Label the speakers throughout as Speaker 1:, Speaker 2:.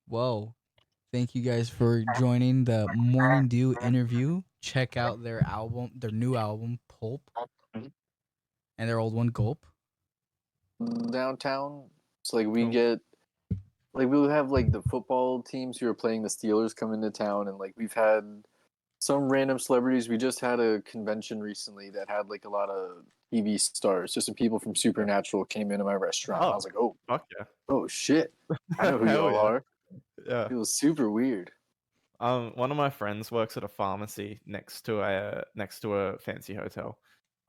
Speaker 1: Well, thank you guys for joining the Morning Dew interview. Check out their new album, Pulp, and their old one, Gulp.
Speaker 2: Downtown. So like we
Speaker 1: Oh.
Speaker 2: get like we'll have like the football teams who are playing the Steelers come into town, and like we've had some random celebrities. We just had a convention recently that had like a lot of TV stars. Just some people from Supernatural came into my restaurant. I was like,
Speaker 3: Fuck yeah.
Speaker 2: oh shit, I know who
Speaker 3: Hell
Speaker 2: y'all
Speaker 3: yeah.
Speaker 2: are.
Speaker 3: Yeah.
Speaker 2: It was super weird.
Speaker 3: One of my friends works at a pharmacy next to a fancy hotel.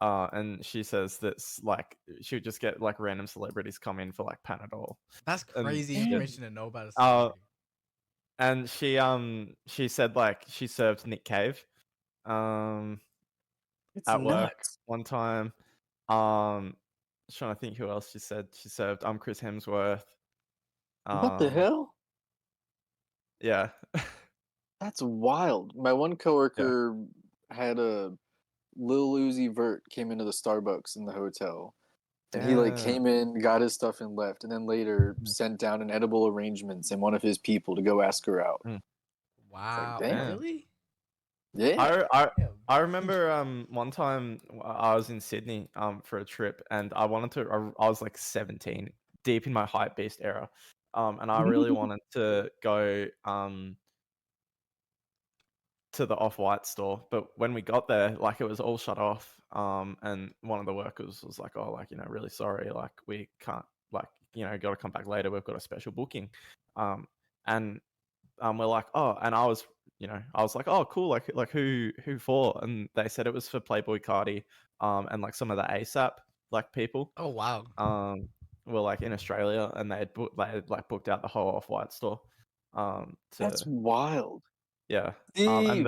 Speaker 3: And she says that's like she would just get like random celebrities come in for like Panadol.
Speaker 1: That's
Speaker 3: And-
Speaker 1: crazy
Speaker 2: Yeah.
Speaker 1: information to know about a
Speaker 3: Uh,
Speaker 1: celebrity.
Speaker 3: And she said like she served Nick Cave
Speaker 2: It's
Speaker 3: at work
Speaker 2: nuts.
Speaker 3: one time. Trying to think who else she said she served. Chris Hemsworth.
Speaker 2: What the hell?
Speaker 3: Yeah.
Speaker 2: That's wild. My one coworker had a Lil Uzi Vert came into the Starbucks in the hotel. And he like
Speaker 3: Damn.
Speaker 2: came in, got his stuff, and left. And then later sent down an edible arrangements and one of his people to go ask her out.
Speaker 1: Wow,
Speaker 2: damn.
Speaker 1: really?
Speaker 2: Yeah.
Speaker 3: I remember one time I was in Sydney for a trip, and I was like 17, deep in my hype beast era. And I really wanted to go to the Off-White store, but when we got there, like, it was all shut off. And one of the workers was like, oh, like, really sorry, like, we can't, like, got to come back later, we've got a special booking. And we're like, oh, and I was like, oh, cool, like who for? And they said it was for Playboy Cardi, and like some of the ASAP like people
Speaker 1: Oh wow.
Speaker 3: were like in Australia, and they had booked out the whole Off-White store.
Speaker 2: That's wild.
Speaker 3: Yeah.
Speaker 2: Steve!
Speaker 3: And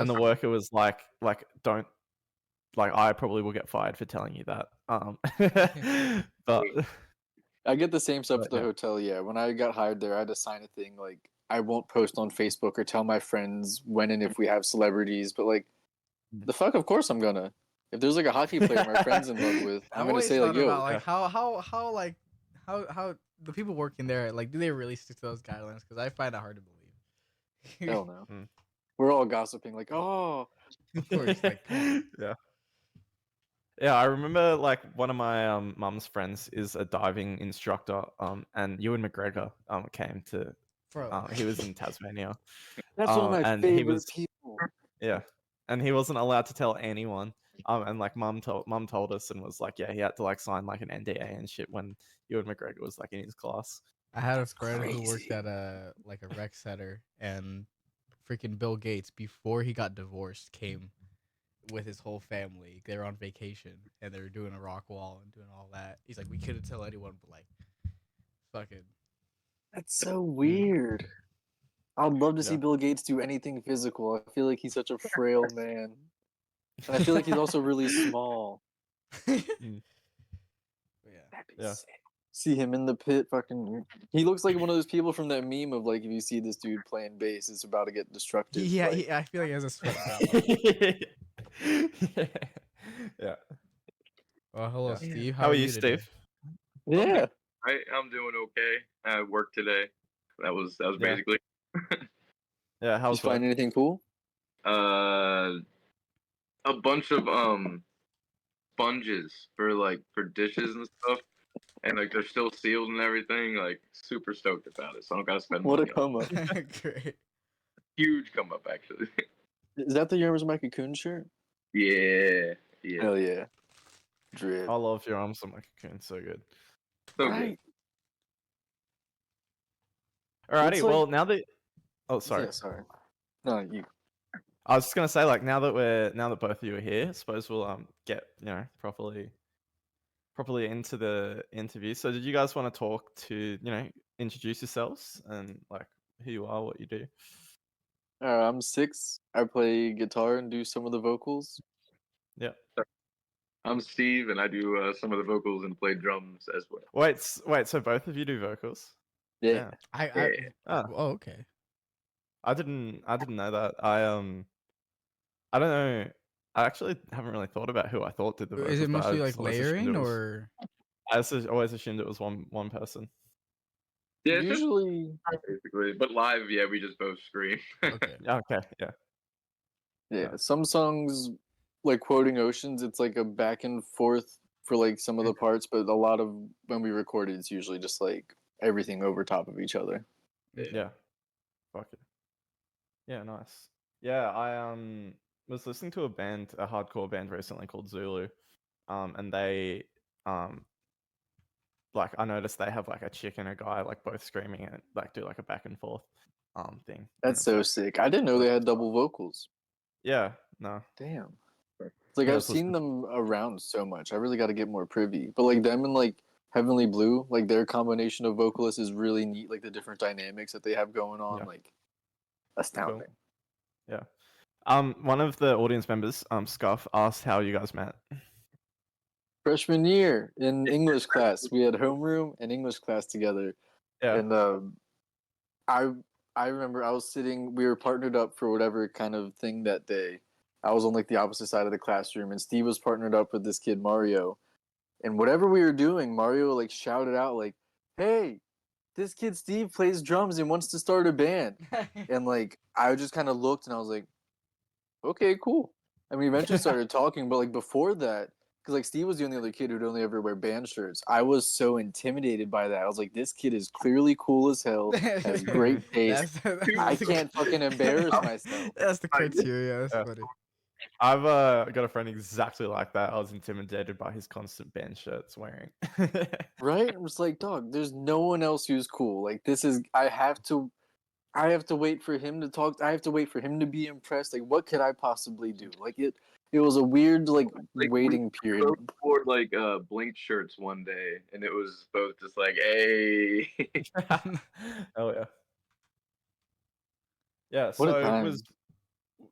Speaker 3: the worker was like, don't, like, I probably will get fired for telling you that. But
Speaker 2: I get the same stuff
Speaker 3: But,
Speaker 2: at the
Speaker 3: yeah.
Speaker 2: hotel, yeah. When I got hired there, I had to sign a thing like I won't post on Facebook or tell my friends when and if we have celebrities, but like the fuck, of course I'm gonna. If there's like a hockey player my friend's in love with, I'm
Speaker 1: I've
Speaker 2: gonna
Speaker 1: always
Speaker 2: say like,
Speaker 1: thought about
Speaker 2: yo,
Speaker 1: like how the people working there, like, do they really stick to those guidelines? Because I find it hard to believe.
Speaker 2: hell no.
Speaker 3: Mm.
Speaker 2: We're all gossiping like, oh,
Speaker 1: Of course, like, come on.
Speaker 3: Yeah, I remember like one of my mum's friends is a diving instructor, and Ewan McGregor came to
Speaker 1: Bro.
Speaker 3: he was in Tasmania.
Speaker 2: that's one of my
Speaker 3: and he
Speaker 2: favorite
Speaker 3: was
Speaker 2: people.
Speaker 3: Yeah, and he wasn't allowed to tell anyone. And like mum told us and was like, yeah, he had to like sign like an NDA and shit when Ewan McGregor was like in his class.
Speaker 1: I had a friend who
Speaker 2: crazy.
Speaker 1: worked at a rec center, and freaking Bill Gates, before he got divorced, came with his whole family. They were on vacation and they were doing a rock wall and doing all that. He's like, we couldn't tell anyone, but like, fucking.
Speaker 2: That's so weird. I'd love to see
Speaker 3: Yeah.
Speaker 2: Bill Gates do anything physical. I feel like he's such a frail man. And I feel like he's also really small.
Speaker 1: Yeah.
Speaker 2: That'd be
Speaker 3: Yeah.
Speaker 2: sick. See him in the pit, fucking. He looks like one of those people from that meme of like, if you see this dude playing bass, it's about to get destructive.
Speaker 1: Yeah,
Speaker 2: like,
Speaker 1: I feel like he has a sweat.
Speaker 3: Yeah.
Speaker 1: Well, hello,
Speaker 3: Yeah.
Speaker 1: Steve.
Speaker 3: How are you,
Speaker 1: today?
Speaker 3: Steve?
Speaker 2: yeah.
Speaker 4: I'm doing okay. I worked today. That was
Speaker 3: Yeah.
Speaker 4: basically
Speaker 3: Yeah,
Speaker 2: Did
Speaker 3: how's
Speaker 2: you find
Speaker 3: work?
Speaker 2: anything cool?
Speaker 4: a bunch of sponges for dishes and stuff. And like they're still sealed and everything, like super stoked about it. So I don't gotta spend
Speaker 2: What a
Speaker 4: money on it.
Speaker 2: come up.
Speaker 1: Great.
Speaker 4: Huge come up actually.
Speaker 2: Is that the Yerma's My Cocoon shirt?
Speaker 4: Yeah.
Speaker 2: Hell yeah. Drip.
Speaker 3: I love your arms on my cocoon, so good.
Speaker 4: So
Speaker 2: Right.
Speaker 3: Alrighty,
Speaker 2: It's like-
Speaker 3: well now that sorry.
Speaker 2: Yeah, sorry. No, you.
Speaker 3: I was just gonna say, like, now that both of you are here, I suppose we'll get properly into the interview. So did you guys want to talk to introduce yourselves and like who you are, what you do?
Speaker 2: I'm 6. I play guitar and do some of the vocals.
Speaker 3: Yeah.
Speaker 4: I'm Steve and I do some of the vocals and play drums as well.
Speaker 3: Wait, so both of you do vocals?
Speaker 2: Yeah.
Speaker 1: I
Speaker 3: Ah.
Speaker 1: oh, okay.
Speaker 3: I didn't know that. I don't know. I actually haven't really thought about who I thought did the vocals.
Speaker 1: Is it
Speaker 3: but I
Speaker 1: mostly
Speaker 3: just
Speaker 1: like
Speaker 3: always assumed
Speaker 1: layering
Speaker 3: it was-
Speaker 1: or?
Speaker 3: I always assumed it was one person.
Speaker 4: Yeah, it's just
Speaker 2: Usually,
Speaker 4: basically. But live, yeah, we just both scream.
Speaker 1: Okay.
Speaker 3: Okay, yeah.
Speaker 2: yeah, some songs like quoting Oceans, it's like a back and forth for like some of the parts, but a lot of when we record it, it's usually just like everything over top of each other.
Speaker 3: Yeah. Fuck it. Yeah, nice. Yeah, I was listening to a hardcore band recently called Zulu. And they like I noticed they have like a chick and a guy like both screaming and like do like a back and forth thing. And
Speaker 2: That's
Speaker 3: it's
Speaker 2: so
Speaker 3: like
Speaker 2: sick. I didn't know they had double vocals.
Speaker 3: yeah, no.
Speaker 2: Damn. It's like
Speaker 3: Yeah,
Speaker 2: I've
Speaker 3: it's
Speaker 2: seen
Speaker 3: listening.
Speaker 2: them around so much. I really got to get more privy. But like them and like Heavenly Blue, like their combination of vocalists is really neat. Like the different dynamics that they have going on,
Speaker 3: Yeah.
Speaker 2: like astounding.
Speaker 3: Yeah. One of the audience members, Scuff, asked how you guys met.
Speaker 2: Freshman year in English class, we had homeroom and English class together,
Speaker 3: Yeah.
Speaker 2: and I I remember I was sitting. We were partnered up for whatever kind of thing that day. I was on like the opposite side of the classroom, and Steve was partnered up with this kid Mario. And whatever we were doing, Mario like shouted out like, "Hey, this kid Steve plays drums and wants to start a band." And like I just kind of looked and I was like, "Okay, cool." And we eventually started talking, but like before that, because like Steve was the only other kid who'd only ever wear band shirts, I was so intimidated by that. I was like, "This kid is clearly cool as hell, has great taste. I can't fucking embarrass myself."
Speaker 1: That's the criteria. That's
Speaker 3: Yeah.
Speaker 1: funny.
Speaker 3: I've got a friend exactly like that. I was intimidated by his constant band shirts wearing.
Speaker 2: Right? I'm just like, dog, there's no one else who's cool. Like this is I have to wait for him to talk. I have to wait for him to be impressed. Like what could I possibly do? Like it was a weird like
Speaker 4: Like,
Speaker 2: waiting period.
Speaker 4: both wore like Blink shirts one day, and it was both just like, hey.
Speaker 3: Oh yeah. Yeah,
Speaker 2: What a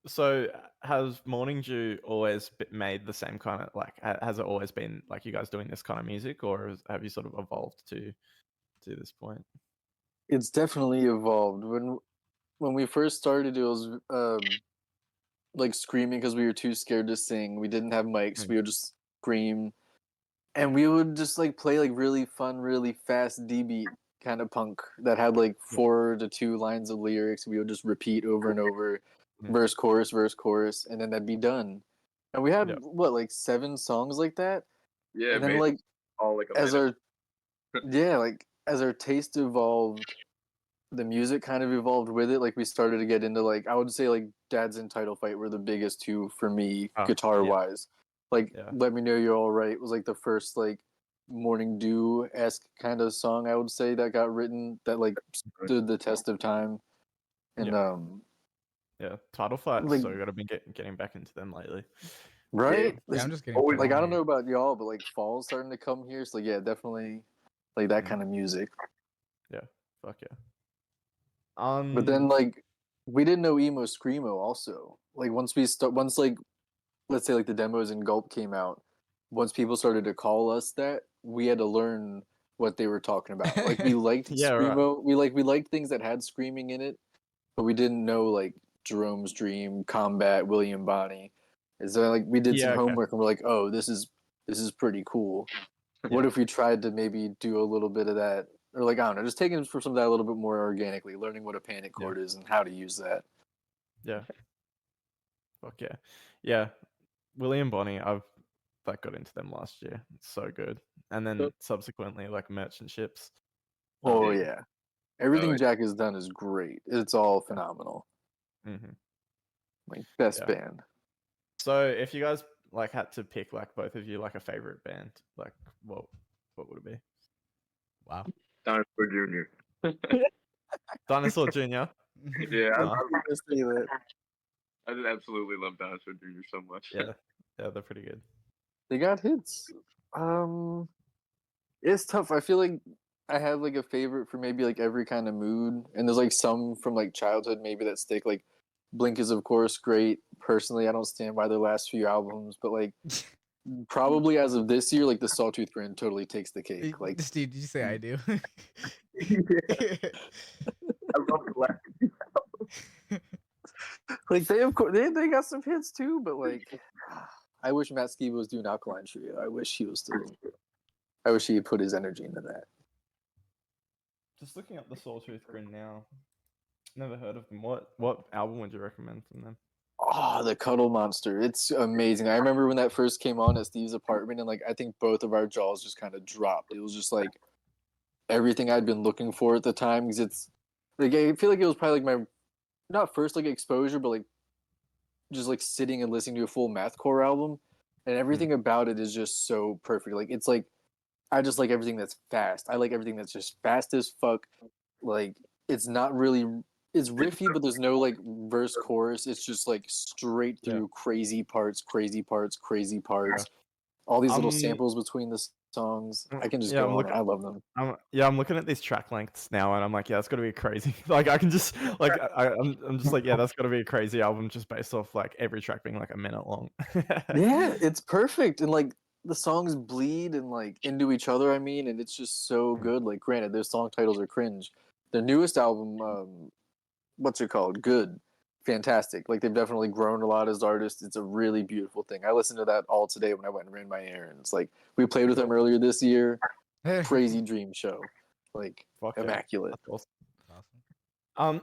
Speaker 3: so
Speaker 2: time.
Speaker 3: has Morning Dew always made the same kind of like has it always been like you guys doing this kind of music, or have you sort of evolved to this point?
Speaker 2: It's definitely evolved. When we first started, it was like screaming because we were too scared to sing. We didn't have mics.
Speaker 3: Mm.
Speaker 2: We would just scream, and we would just like play like really fun, really fast D beat kind of punk that had like 4 to 2 lines of lyrics. We would just repeat over and over,
Speaker 3: Mm.
Speaker 2: verse, chorus, and then that'd be done. And we had
Speaker 3: Yeah.
Speaker 2: what like 7 songs like that,
Speaker 4: Yeah,
Speaker 2: and then
Speaker 4: basically
Speaker 2: like
Speaker 4: all like a
Speaker 2: as
Speaker 4: minute.
Speaker 2: as our taste evolved, the music kind of evolved with it. Like we started to get into like I would say like Dad's and Title Fight were the biggest two for me
Speaker 3: Oh,
Speaker 2: guitar wise. Like
Speaker 3: Yeah.
Speaker 2: Let Me Know You're All Right was like the first like Morning Dew esque kind of song I would say that got written that like stood the test of time. And
Speaker 3: Yeah, Title Fight.
Speaker 2: like
Speaker 3: So got to be getting back into them lately.
Speaker 2: right,
Speaker 1: Yeah, I'm just getting
Speaker 4: Always
Speaker 1: put
Speaker 2: like
Speaker 1: on
Speaker 2: I don't
Speaker 1: here.
Speaker 2: know about y'all, but like fall's starting to come here. So yeah, definitely like that
Speaker 3: Mm.
Speaker 2: kind of music.
Speaker 3: Yeah, fuck yeah.
Speaker 2: But then like we didn't know emo screamo also. Like once like let's say like the demos and Gulp came out, once people started to call us that, we had to learn what they were talking about. Like we liked
Speaker 3: Yeah, right.
Speaker 2: screamo, we liked things that had screaming in it, but we didn't know like Jerome's Dream, Combat, William Bonney. And so like we did some
Speaker 3: Yeah, okay.
Speaker 2: homework and we're like, oh, this is pretty cool. What if we tried to maybe do a little bit of that, or like I don't know, just taking for some of that a little bit more organically, learning what a panic chord is and how to use that.
Speaker 3: Yeah. Fuck yeah. Yeah. William Bonney, I've like got into them last year. It's so good. And then subsequently like Merchant Ships.
Speaker 2: Oh
Speaker 3: Um,
Speaker 2: yeah. Everything
Speaker 4: yeah.
Speaker 2: Jack has done is great. It's all phenomenal.
Speaker 3: mhm.
Speaker 2: Like best
Speaker 3: Yeah.
Speaker 2: band.
Speaker 3: So if you guys like had to pick like both of you like a favorite band, like what would it be?
Speaker 1: Wow.
Speaker 4: Dinosaur Jr.
Speaker 3: Dinosaur Jr.
Speaker 4: Yeah,
Speaker 3: Nah.
Speaker 4: I just absolutely love Dinosaur Jr. so much.
Speaker 3: Yeah. Yeah, they're pretty good.
Speaker 2: They got hits. It's tough. I feel like I have like a favorite for maybe like every kind of mood, and there's like some from like childhood maybe that stick. Like Blink is of course great. Personally, I don't stand by their last few albums, but like probably as of this year, like the Sawtooth Brand totally takes the cake. Like
Speaker 1: Steve, did you say I do?
Speaker 4: I love the last.
Speaker 2: like they of course they got some hits too, but like I wish Matt Skiba was doing Alkaline Trio. I wish he was still. I wish he had put his energy into that.
Speaker 3: Just looking up the Sawtooth Grin now. Never heard of them. What album would you recommend from them?
Speaker 2: Oh, the Cuddle Monster. It's amazing. I remember when that first came on at Steve's apartment, and like I think both of our jaws just kind of dropped. It was just like everything I'd been looking for at the time, because it's like I feel like it was probably like my not first like exposure, but like just like sitting and listening to a full mathcore album, and everything about it is just so perfect. Like it's like I just like everything that's fast. I like everything that's just fast as fuck. Like it's not really it's riffy, but there's no like verse chorus. It's just like straight
Speaker 3: Yeah.
Speaker 2: through crazy parts, crazy parts, crazy parts. All these little samples between the songs. I can just
Speaker 3: yeah,
Speaker 2: go
Speaker 3: I'm
Speaker 2: on.
Speaker 3: looking-
Speaker 2: I love them.
Speaker 3: I'm looking at these track lengths now, and I'm like, yeah, that's got to be crazy. Like, I can just like, I'm just like, yeah, that's got to be a crazy album just based off like every track being like a minute long.
Speaker 2: Yeah, it's perfect, and like the songs bleed and like into each other. I mean, and it's just so good. Like, granted, their song titles are cringe. Their newest album, what's it called? Good, fantastic. Like they've definitely grown a lot as artists. It's a really beautiful thing. I listened to that all today when I went and ran my errands. Like we played with them earlier this year. Crazy dream show, like
Speaker 3: Fuck yeah,
Speaker 2: immaculate.
Speaker 3: that's
Speaker 1: Awesome.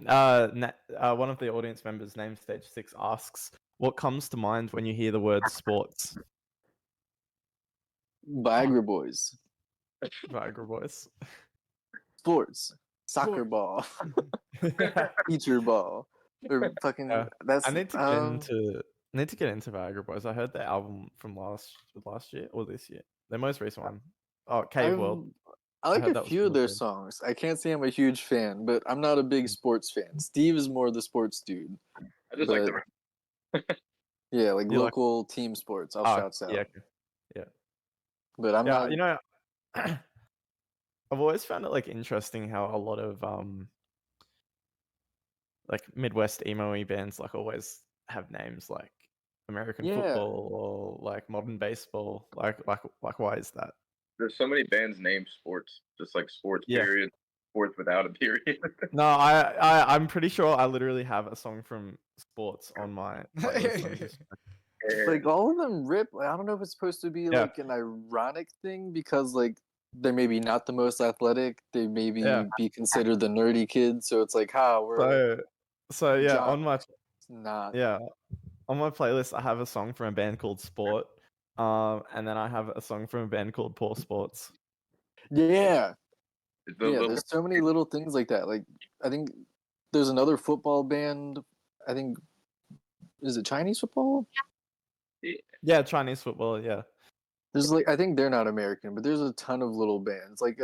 Speaker 3: awesome. One of the audience members, named Stage 6, asks, "What comes to mind when you hear the word sports?"
Speaker 2: Viagra Boys,
Speaker 3: Viagra Boys.
Speaker 2: sports, soccer ball, feature ball, or fucking.
Speaker 3: Yeah.
Speaker 2: That's
Speaker 3: I need to get into Viagra Boys. I heard their album from last year or this year. Their most recent one. Oh, Cave World.
Speaker 2: I like
Speaker 3: heard
Speaker 2: a
Speaker 3: that was
Speaker 2: few of
Speaker 3: really
Speaker 2: their
Speaker 3: good.
Speaker 2: songs. I can't say I'm a huge fan, but I'm not a big sports fan. Steve is more the sports dude.
Speaker 4: I just like
Speaker 2: But
Speaker 4: the
Speaker 2: yeah, like
Speaker 3: You like-
Speaker 2: local team sports. I'll
Speaker 3: Oh,
Speaker 2: shout out.
Speaker 3: yeah, okay. Yeah.
Speaker 2: But I'm
Speaker 3: Yeah,
Speaker 2: not.
Speaker 3: you know, I've always found it like interesting how a lot of like Midwest emo-y bands like always have names like American
Speaker 2: Yeah.
Speaker 3: football or like modern baseball. Like why is that?
Speaker 4: there's so many bands named sports, just like sports
Speaker 3: Yeah.
Speaker 4: period, sports without a period.
Speaker 3: No, I'm pretty sure I literally have a song from sports on my playlist. I'm just
Speaker 2: Like all of them rip. Like, I don't know if it's supposed to be
Speaker 3: Yeah.
Speaker 2: like an ironic thing because like they're maybe not the most athletic. They maybe
Speaker 3: Yeah.
Speaker 2: be considered the nerdy kids. So it's like, we're
Speaker 3: so yeah,
Speaker 2: John-
Speaker 3: on my
Speaker 2: not.
Speaker 3: yeah, on my playlist I have a song from a band called Sport. And then I have a song from a band called Poor Sports.
Speaker 2: Yeah.
Speaker 4: The
Speaker 2: Yeah,
Speaker 4: little-
Speaker 2: there's so many little things like that. Like I think there's another football band. I think is it Chinese football?
Speaker 3: Yeah, Chinese football, yeah.
Speaker 2: There's like I think they're not American, but there's a ton of little bands. Like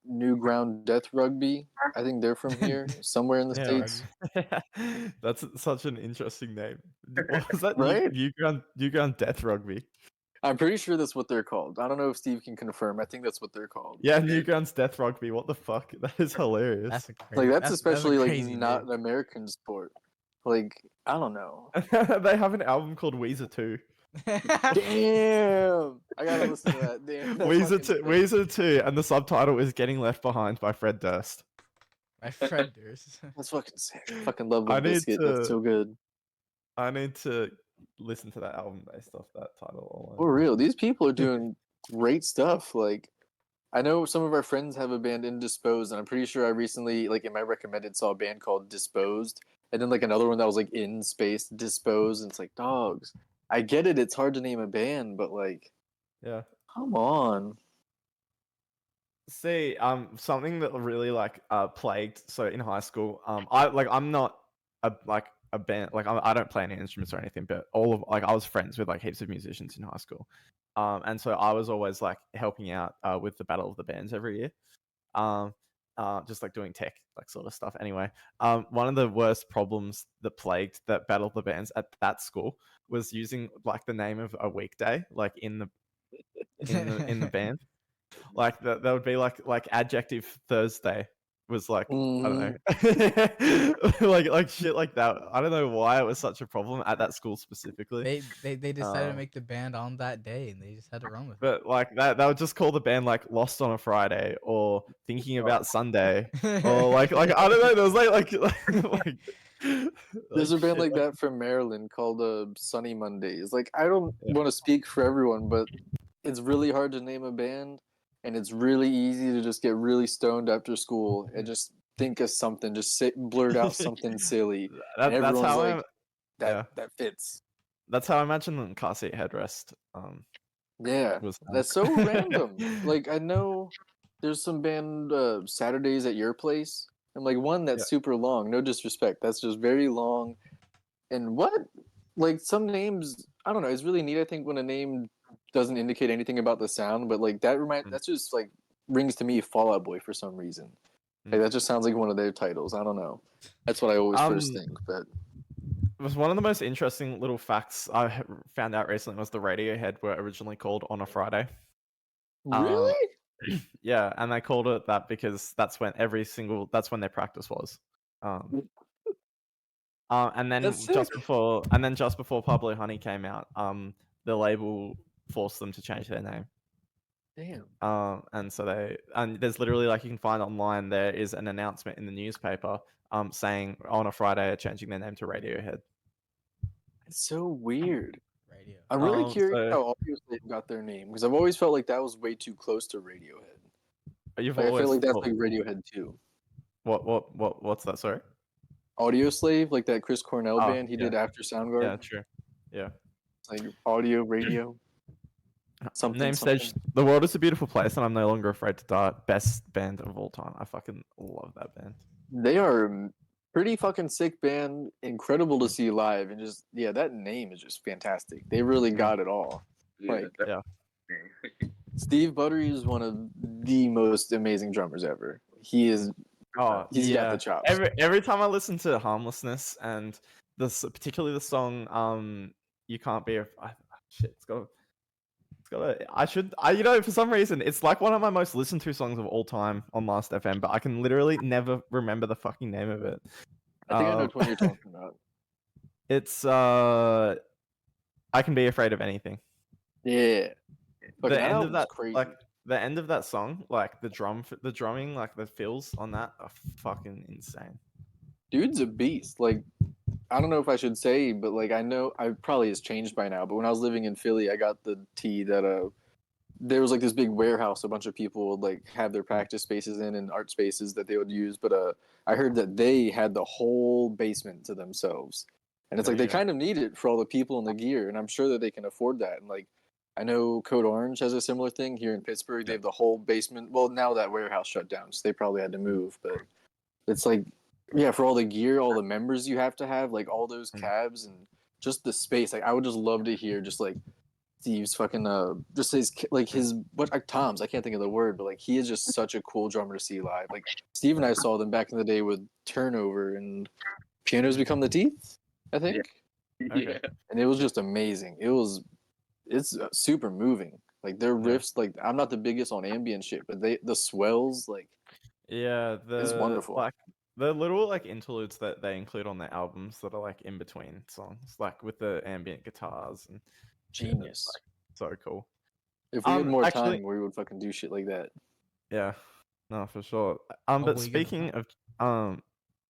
Speaker 2: New Ground Death Rugby. I think they're from here, somewhere in the
Speaker 3: Yeah,
Speaker 2: States.
Speaker 3: that's such an interesting name. What was that?
Speaker 2: Right?
Speaker 3: You Ground Death Rugby.
Speaker 2: I'm pretty sure that's what they're called. I don't know if Steve can confirm. I think that's what they're called.
Speaker 3: Yeah, Newgrounds Death Rugby. What the fuck? That is hilarious.
Speaker 1: That's a crazy.
Speaker 2: Like that's
Speaker 1: a
Speaker 2: especially like
Speaker 1: crazy
Speaker 2: not
Speaker 1: name.
Speaker 2: an American sport. Like I don't know.
Speaker 3: They have an album called Weezer 2.
Speaker 2: Damn, I gotta listen to that. Damn, that's
Speaker 3: Weezer
Speaker 2: fucking
Speaker 3: 2,
Speaker 2: sick.
Speaker 3: Weezer 2, and the subtitle is "Getting Left Behind" by Fred Durst.
Speaker 1: My friend Durst.
Speaker 2: That's fucking sick. Fucking love
Speaker 3: I
Speaker 2: the
Speaker 3: need
Speaker 2: biscuit.
Speaker 3: to-
Speaker 2: That's so good.
Speaker 3: I need to listen to that album based off that title alone.
Speaker 2: For real, these people are doing great stuff. Like, I know some of our friends have a band Indisposed, and I'm pretty sure I recently, like, in my recommended, saw a band called Disposed, and then like another one that was like in space Disposed, and it's like, dogs. I get it. It's hard to name a band, but like,
Speaker 3: Yeah.
Speaker 2: come on.
Speaker 3: See, something that really like plagued. So in high school, I'm not a band, like I don't play any instruments or anything, but I was friends with like heaps of musicians in high school, and so I was always like helping out with the Battle of the Bands every year, just like doing tech like sort of stuff. Anyway, one of the worst problems that plagued that Battle of the Bands at that school was using like the name of a weekday like in the band. Like that would be like adjective Thursday was like I don't know, like shit like that. I don't know why it was such a problem at that school specifically.
Speaker 1: They decided to make the band on that day, and they just had to run with
Speaker 3: But like that, they would just call the band like Lost on a Friday or Thinking About Sunday
Speaker 1: it.
Speaker 3: or like I don't know. There was like
Speaker 2: There's a band
Speaker 3: shit
Speaker 2: like that from Maryland called Sunny Mondays. Like, I don't want to speak for everyone, but it's really hard to name a band. and it's really easy to just get really stoned after school and just think of something, just blurt out something silly, and
Speaker 3: That's
Speaker 2: everyone's
Speaker 3: how
Speaker 2: like,
Speaker 3: yeah.
Speaker 2: that fits.
Speaker 3: That's how I imagine the car seat headrest
Speaker 2: Yeah,
Speaker 3: was.
Speaker 2: that's so random. Like, I know there's some band Saturdays at your place, and like one that's
Speaker 3: Yeah.
Speaker 2: super long. No disrespect, that's just very long. And what, like some names, I don't know. It's really neat. I think when a name doesn't indicate anything about the sound, but like that's just like rings to me Fall Out Boy for some reason. Like that just sounds like one of their titles. I don't know. That's what I always first think. But
Speaker 3: it was one of the most interesting little facts I found out recently was the Radiohead were originally called On a Friday.
Speaker 2: really,
Speaker 3: Yeah, and they called it that because that's when that's when their practice was. And then
Speaker 2: That's
Speaker 3: just
Speaker 2: sick.
Speaker 3: before Pablo Honey came out, the label forced them to change their name.
Speaker 2: Damn.
Speaker 3: And so there's literally, like, you can find online, there is an announcement in the newspaper saying On a Friday are changing their name to Radiohead.
Speaker 2: It's so weird.
Speaker 1: Radio.
Speaker 2: I'm really curious
Speaker 3: So
Speaker 2: how Audioslave got their name because I've always felt like that was way too close to Radiohead.
Speaker 3: you've
Speaker 2: Like, I feel
Speaker 3: always
Speaker 2: like that's
Speaker 3: thought,
Speaker 2: like Radiohead too.
Speaker 3: what's that? Sorry.
Speaker 2: Audioslave, like that Chris Cornell
Speaker 3: Oh,
Speaker 2: band he
Speaker 3: yeah.
Speaker 2: did after Soundgarden.
Speaker 3: Yeah, true. Yeah.
Speaker 2: It's like audio, radio. Something,
Speaker 3: Name
Speaker 2: something.
Speaker 3: stage. The world is a beautiful place, and I'm no longer afraid to die. Best band of all time. I fucking love that band.
Speaker 2: They are a pretty fucking sick band. Incredible to see live, and just that name is just fantastic. They really got it all. Like,
Speaker 3: Yeah.
Speaker 2: Steve Buttery is one of the most amazing drummers ever. He is.
Speaker 3: Oh,
Speaker 2: He's got the chops.
Speaker 3: Every time I listen to Harmlessness and particularly the song You Can't Be shit, it's got for some reason it's like one of my most listened to songs of all time on Last FM, but I can literally never remember the fucking name of it.
Speaker 2: I think I know which one you're talking about.
Speaker 3: It's I Can Be Afraid of Anything.
Speaker 2: Yeah.
Speaker 3: The end of that,
Speaker 2: crazy.
Speaker 3: like the end of that song, like the drumming, like the feels on that are fucking insane.
Speaker 2: Dude's a beast. Like, I don't know if I should say, but like I know I probably has changed by now. But when I was living in Philly, I got the tea that there was like this big warehouse a bunch of people would like have their practice spaces in and art spaces that they would use. But I heard that they had the whole basement to themselves, and it's like they kind of need it for all the people and the gear. And I'm sure that they can afford that. And like I know Code Orange has a similar thing here in Pittsburgh. They have the whole basement. Well, now that warehouse shut down, so they probably had to move. But it's like, yeah, for all the gear, all the members you have to have, like all those cabs and just the space. Like I would just love to hear just like Steve's fucking just his Tom's, I can't think of the word, but like he is just such a cool drummer to see live. Like Steve and I saw them back in the day with Turnover and Pianos Become the Teeth, I think.
Speaker 3: Okay.
Speaker 2: And it was just amazing. It's super moving. Like their riffs, like I'm not the biggest on ambient shit, but the swells, like it's wonderful.
Speaker 3: Like the little like interludes that they include on their albums that are like in between songs, like with the ambient guitars and
Speaker 2: genius.
Speaker 3: So cool.
Speaker 2: If we had more time, we would fucking do shit like that.
Speaker 3: Yeah, no, for sure. But speaking of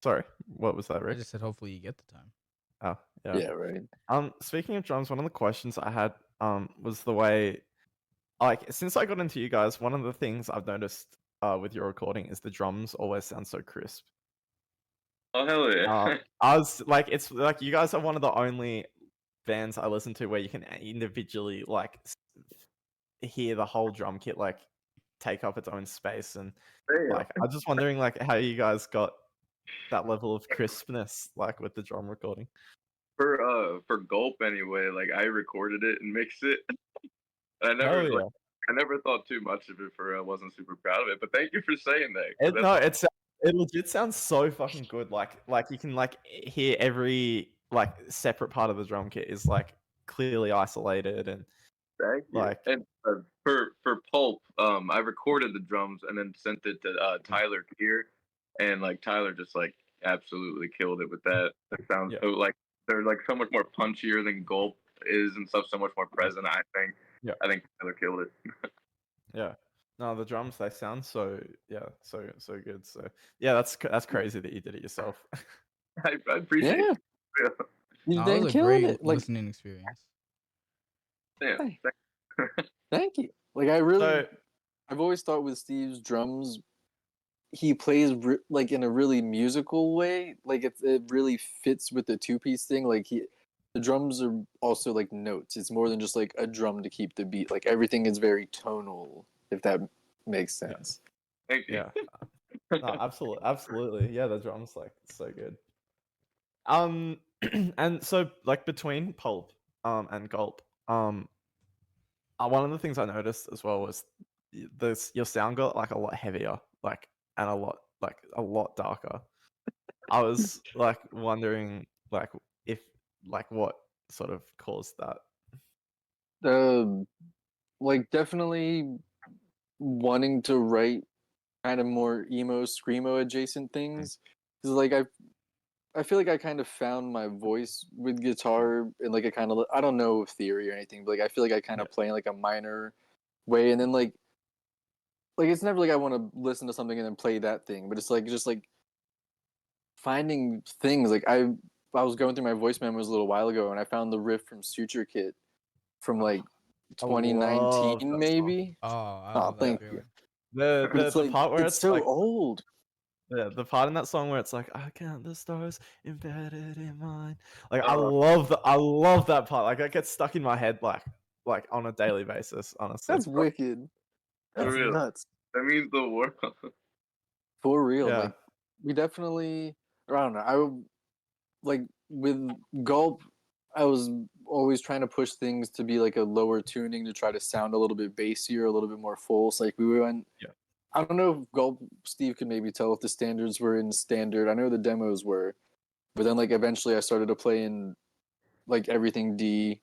Speaker 3: sorry, what was that, Rick?
Speaker 1: I just said hopefully you get the time.
Speaker 3: Oh, yeah.
Speaker 2: Yeah, right.
Speaker 3: Speaking of drums, one of the questions I had was the way, like, since I got into you guys, one of the things I've noticed with your recording is the drums always sound so crisp.
Speaker 4: Oh hell yeah!
Speaker 3: I was like, it's like you guys are one of the only bands I listen to where you can individually like hear the whole drum kit like take up its own space, and like I'm just wondering like how you guys got that level of crispness like with the drum recording.
Speaker 4: For Gulp anyway, like I recorded it and mixed it. I never thought too much of it I wasn't super proud of it, but thank you for saying that.
Speaker 3: It legit sounds so fucking good. Like you can like hear every like separate part of the drum kit is like clearly isolated and
Speaker 4: thank you.
Speaker 3: Like
Speaker 4: and for Pulp, I recorded the drums and then sent it to Tyler here, and like Tyler just like absolutely killed it with that. It sounds so like they're like so much more punchier than Gulp is and stuff, so much more present. I think.
Speaker 3: Yeah.
Speaker 4: I think Tyler killed it.
Speaker 3: Yeah. No, the drums, they sound so good. So yeah, that's crazy that you did it yourself.
Speaker 4: I appreciate it.
Speaker 2: Yeah.
Speaker 1: No, it was a great listening experience.
Speaker 4: Yeah.
Speaker 2: Thank you. Like I really I've always thought with Steve's drums, he plays like in a really musical way. Like it really fits with the two-piece thing. Like the drums are also like notes. It's more than just like a drum to keep the beat. Like everything is very tonal, if that makes sense.
Speaker 4: Thank you.
Speaker 3: Yeah. No, absolutely. Yeah, the drums like so good. And so like between Pulp and Gulp, one of the things I noticed as well was your sound got like a lot heavier, like and a lot darker. I was like wondering like if like what sort of caused that.
Speaker 2: Like definitely wanting to write kind of more emo screamo adjacent things. Because like I feel like I kind of found my voice with guitar in like a kind of, I don't know theory or anything, but like I feel like I kind of play in like a minor way, and then like it's never like I want to listen to something and then play that thing, but it's like just like finding things. Like I was going through my voice memos a little while ago, and I found the riff from Suture Kit from like
Speaker 3: I love
Speaker 2: 2019
Speaker 3: that song.
Speaker 2: maybe.
Speaker 1: Oh, I
Speaker 2: Oh,
Speaker 1: love that
Speaker 2: thank
Speaker 1: feeling.
Speaker 2: you.
Speaker 3: The
Speaker 2: But it's
Speaker 3: the
Speaker 2: like
Speaker 3: part where
Speaker 2: it's so
Speaker 3: like
Speaker 2: old.
Speaker 3: the part in that song where it's like I count the stars embedded in mine. Like I love that part. Like it gets stuck in my head like on a daily basis, honestly.
Speaker 2: That's wicked.
Speaker 4: For
Speaker 2: That's
Speaker 4: real.
Speaker 2: nuts.
Speaker 4: That means the world.
Speaker 2: For real.
Speaker 3: Yeah.
Speaker 2: Like we definitely, or I don't know. I like with Gulp, I was always trying to push things to be like a lower tuning to try to sound a little bit bassier, a little bit more full. So like we went.
Speaker 3: Yeah.
Speaker 2: I don't know if Gulp Steve could maybe tell if the standards were in standard. I know the demos were, but then like eventually I started to play in like everything D,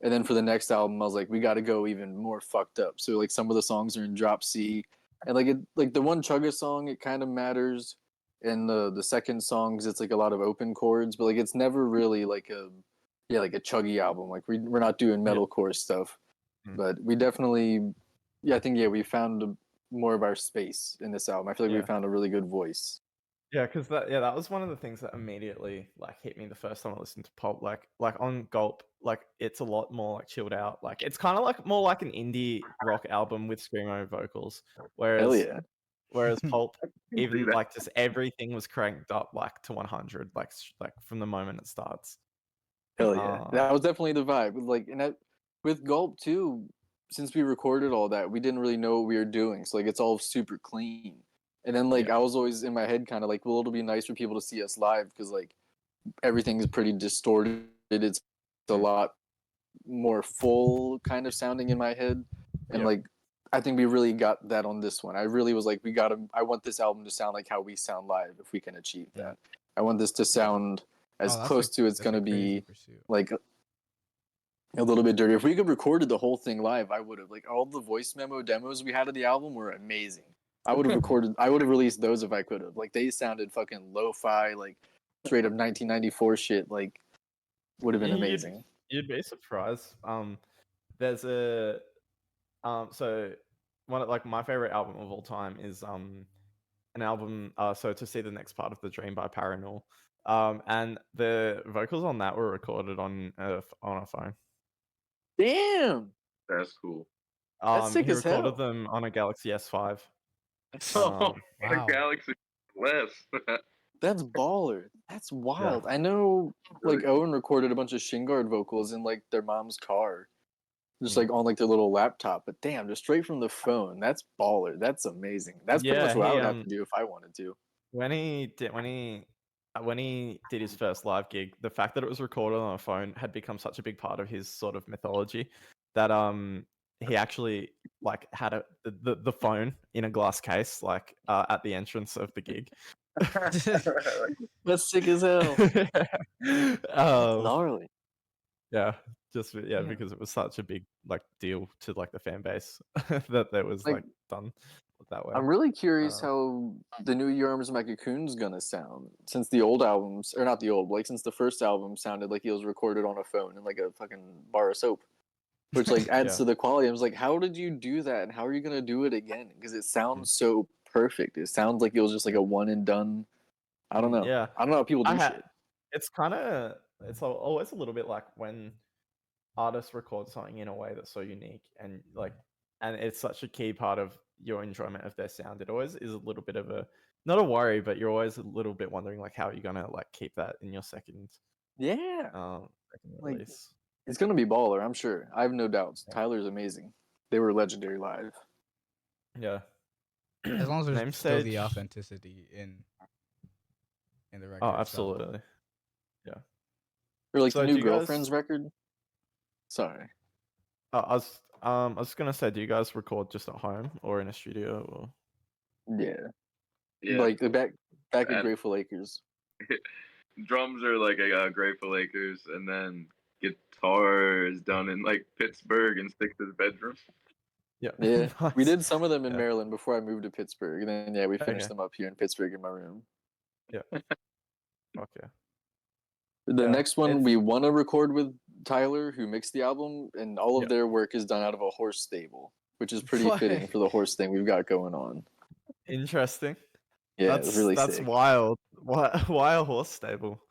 Speaker 2: and then for the next album I was like we got to go even more fucked up. So like some of the songs are in drop C, and like the one Chugga song it kind of matters, and the second songs it's like a lot of open chords, but like it's never really like a like a chuggy album. Like we're not doing metalcore stuff, but we definitely I think we found more of our space in this album. I feel like we found a really good voice.
Speaker 3: Yeah, because that was one of the things that immediately like hit me the first time I listened to Pulp. Like on Gulp, like it's a lot more like chilled out. Like it's kind of like more like an indie rock album with screamo vocals.
Speaker 2: Hell
Speaker 3: Whereas
Speaker 2: yeah.
Speaker 3: Pulp,
Speaker 4: see
Speaker 3: even
Speaker 4: that.
Speaker 3: like just everything was cranked up like to 100, like from the moment it starts.
Speaker 2: Hell yeah.
Speaker 3: Uh,
Speaker 2: That was definitely the vibe. Like and that, with Gulp too, since we recorded all that, we didn't really know what we were doing. So like it's all super clean. And then like
Speaker 3: Yeah.
Speaker 2: I was always in my head kind of like, well, it'll be nice for people to see us live because like everything is pretty distorted. It's a lot more full kind of sounding in my head. And
Speaker 3: Yeah.
Speaker 2: like I think we really got that on this one. I really was like, I want this album to sound like how we sound live if we can achieve that. I want this to sound as
Speaker 1: Oh,
Speaker 2: close to it's
Speaker 1: that's
Speaker 2: gonna
Speaker 1: a crazy
Speaker 2: be
Speaker 1: pursuit.
Speaker 2: like a little bit dirty. If we could recorded the whole thing live, I would have. Like all the voice memo demos we had of the album were amazing. I would have recorded. I would have released those if I could have. Like they sounded fucking lo-fi, like straight up 1994 shit. Like would have been amazing.
Speaker 3: You'd be surprised. There's a so one of like my favorite album of all time is an album. So To See the Next Part of the Dream by Paranor. And the vocals on that were recorded on a phone.
Speaker 2: Damn,
Speaker 4: That's cool.
Speaker 2: that's sick
Speaker 3: He
Speaker 2: as
Speaker 3: recorded
Speaker 2: hell.
Speaker 3: them on a Galaxy S5.
Speaker 4: Oh,
Speaker 1: Wow.
Speaker 4: the Galaxy less.
Speaker 2: That's baller. That's
Speaker 3: Yeah.
Speaker 2: wild. I know, like Owen recorded a bunch of Shingard vocals in like their mom's car, just like on like their little laptop. But damn, just straight from the phone. That's baller. That's amazing. That's pretty much what I would have to do if I wanted to.
Speaker 3: When he did his first live gig, the fact that it was recorded on a phone had become such a big part of his sort of mythology that he actually like had the phone in a glass case like at the entrance of the gig.
Speaker 2: That's sick as hell. Gnarly.
Speaker 3: Yeah, just because it was such a big like deal to like the fan base that was like done that way.
Speaker 2: I'm really curious how the new Your Arms My Cocoon's gonna sound, since the old albums, or not the old, like since the first album sounded like it was recorded on a phone in like a fucking bar of soap, which like adds to the quality. I was like, how did you do that, and how are you gonna do it again? Because it sounds so perfect. It sounds like it was just like a one and done. I don't know.
Speaker 3: Yeah,
Speaker 2: I don't know how people do shit.
Speaker 3: It's always a little bit like when artists record something in a way that's so unique and like and it's such a key part of your enjoyment of their sound. It always is a little bit of a not a worry, but you're always a little bit wondering like how you're gonna like keep that in your second
Speaker 2: Yeah,
Speaker 3: second
Speaker 2: like
Speaker 3: release.
Speaker 2: it's gonna be baller. I'm sure. I have no doubts.
Speaker 3: Yeah.
Speaker 2: Tyler's amazing. They were legendary live.
Speaker 3: Yeah.
Speaker 1: As long as there's
Speaker 3: Name
Speaker 1: still the
Speaker 3: stage.
Speaker 1: authenticity in the record
Speaker 3: Oh,
Speaker 1: itself.
Speaker 3: absolutely. Yeah.
Speaker 2: Or like
Speaker 3: So
Speaker 2: the
Speaker 3: do
Speaker 2: new
Speaker 3: you guys-
Speaker 2: Girlfriends record. Sorry.
Speaker 3: I was gonna say, do you guys record just at home or in a studio or?
Speaker 2: Yeah.
Speaker 4: Yeah,
Speaker 2: Like the back at
Speaker 4: And-
Speaker 2: Grateful Acres.
Speaker 4: drums are like a Grateful Acres, and then guitar is done in like Pittsburgh and Six's bedroom.
Speaker 3: Yeah.
Speaker 2: Yeah. We
Speaker 3: Nice.
Speaker 2: did some of them in
Speaker 3: Yeah.
Speaker 2: Maryland before I moved to Pittsburgh. And then yeah, we finished
Speaker 3: Okay.
Speaker 2: them up here in Pittsburgh in my room.
Speaker 3: Okay.
Speaker 2: The
Speaker 3: Yeah,
Speaker 2: next one
Speaker 3: it's-
Speaker 2: we want to record with Tyler, who mixed the album, and all of
Speaker 3: Yeah.
Speaker 2: their work is done out of a horse stable, which is pretty
Speaker 1: What?
Speaker 2: fitting for the horse thing we've got going on.
Speaker 3: Interesting.
Speaker 2: Yeah,
Speaker 3: that's
Speaker 2: it's really
Speaker 3: that's
Speaker 2: sick.
Speaker 3: wild. Why a horse stable?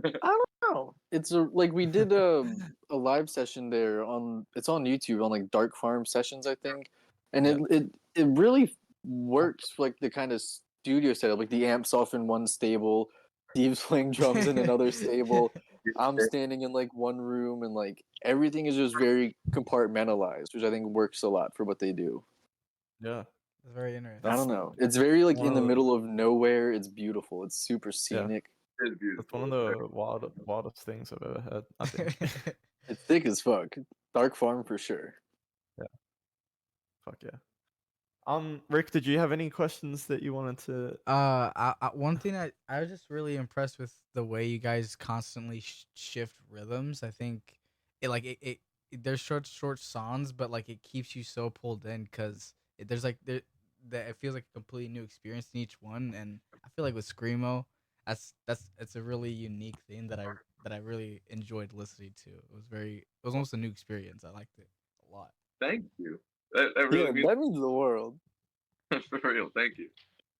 Speaker 2: I don't know. It's like we did a live session there on it's on YouTube on like Dark Farm Sessions, I think, and it really works like the kind of studio setup. Like the amps off in one stable, Steve's playing drums in another stable. I'm standing in like one room, and like everything is just very compartmentalized, which I think works a lot for what they do.
Speaker 3: Yeah.
Speaker 1: It's very interesting.
Speaker 2: I
Speaker 3: That's
Speaker 2: don't know. It's very like
Speaker 3: one
Speaker 2: in the
Speaker 3: of the-
Speaker 2: middle of nowhere. It's beautiful. It's super scenic.
Speaker 4: It's beautiful.
Speaker 3: That's one of the wildest things I've ever heard. I think.
Speaker 2: It's thick as fuck. Dark Farm for sure.
Speaker 3: Fuck yeah. Rick, did you have any questions that you wanted to?
Speaker 1: One thing I was just really impressed with the way you guys constantly shift rhythms. I think it there's short songs, but like it keeps you so pulled in because there's like that it feels like a completely new experience in each one, and I feel like with screamo, it's a really unique thing that I really enjoyed listening to. It was almost a new experience. I liked it a lot.
Speaker 4: Thank you. That really means
Speaker 2: That means the world.
Speaker 4: for real. Thank you.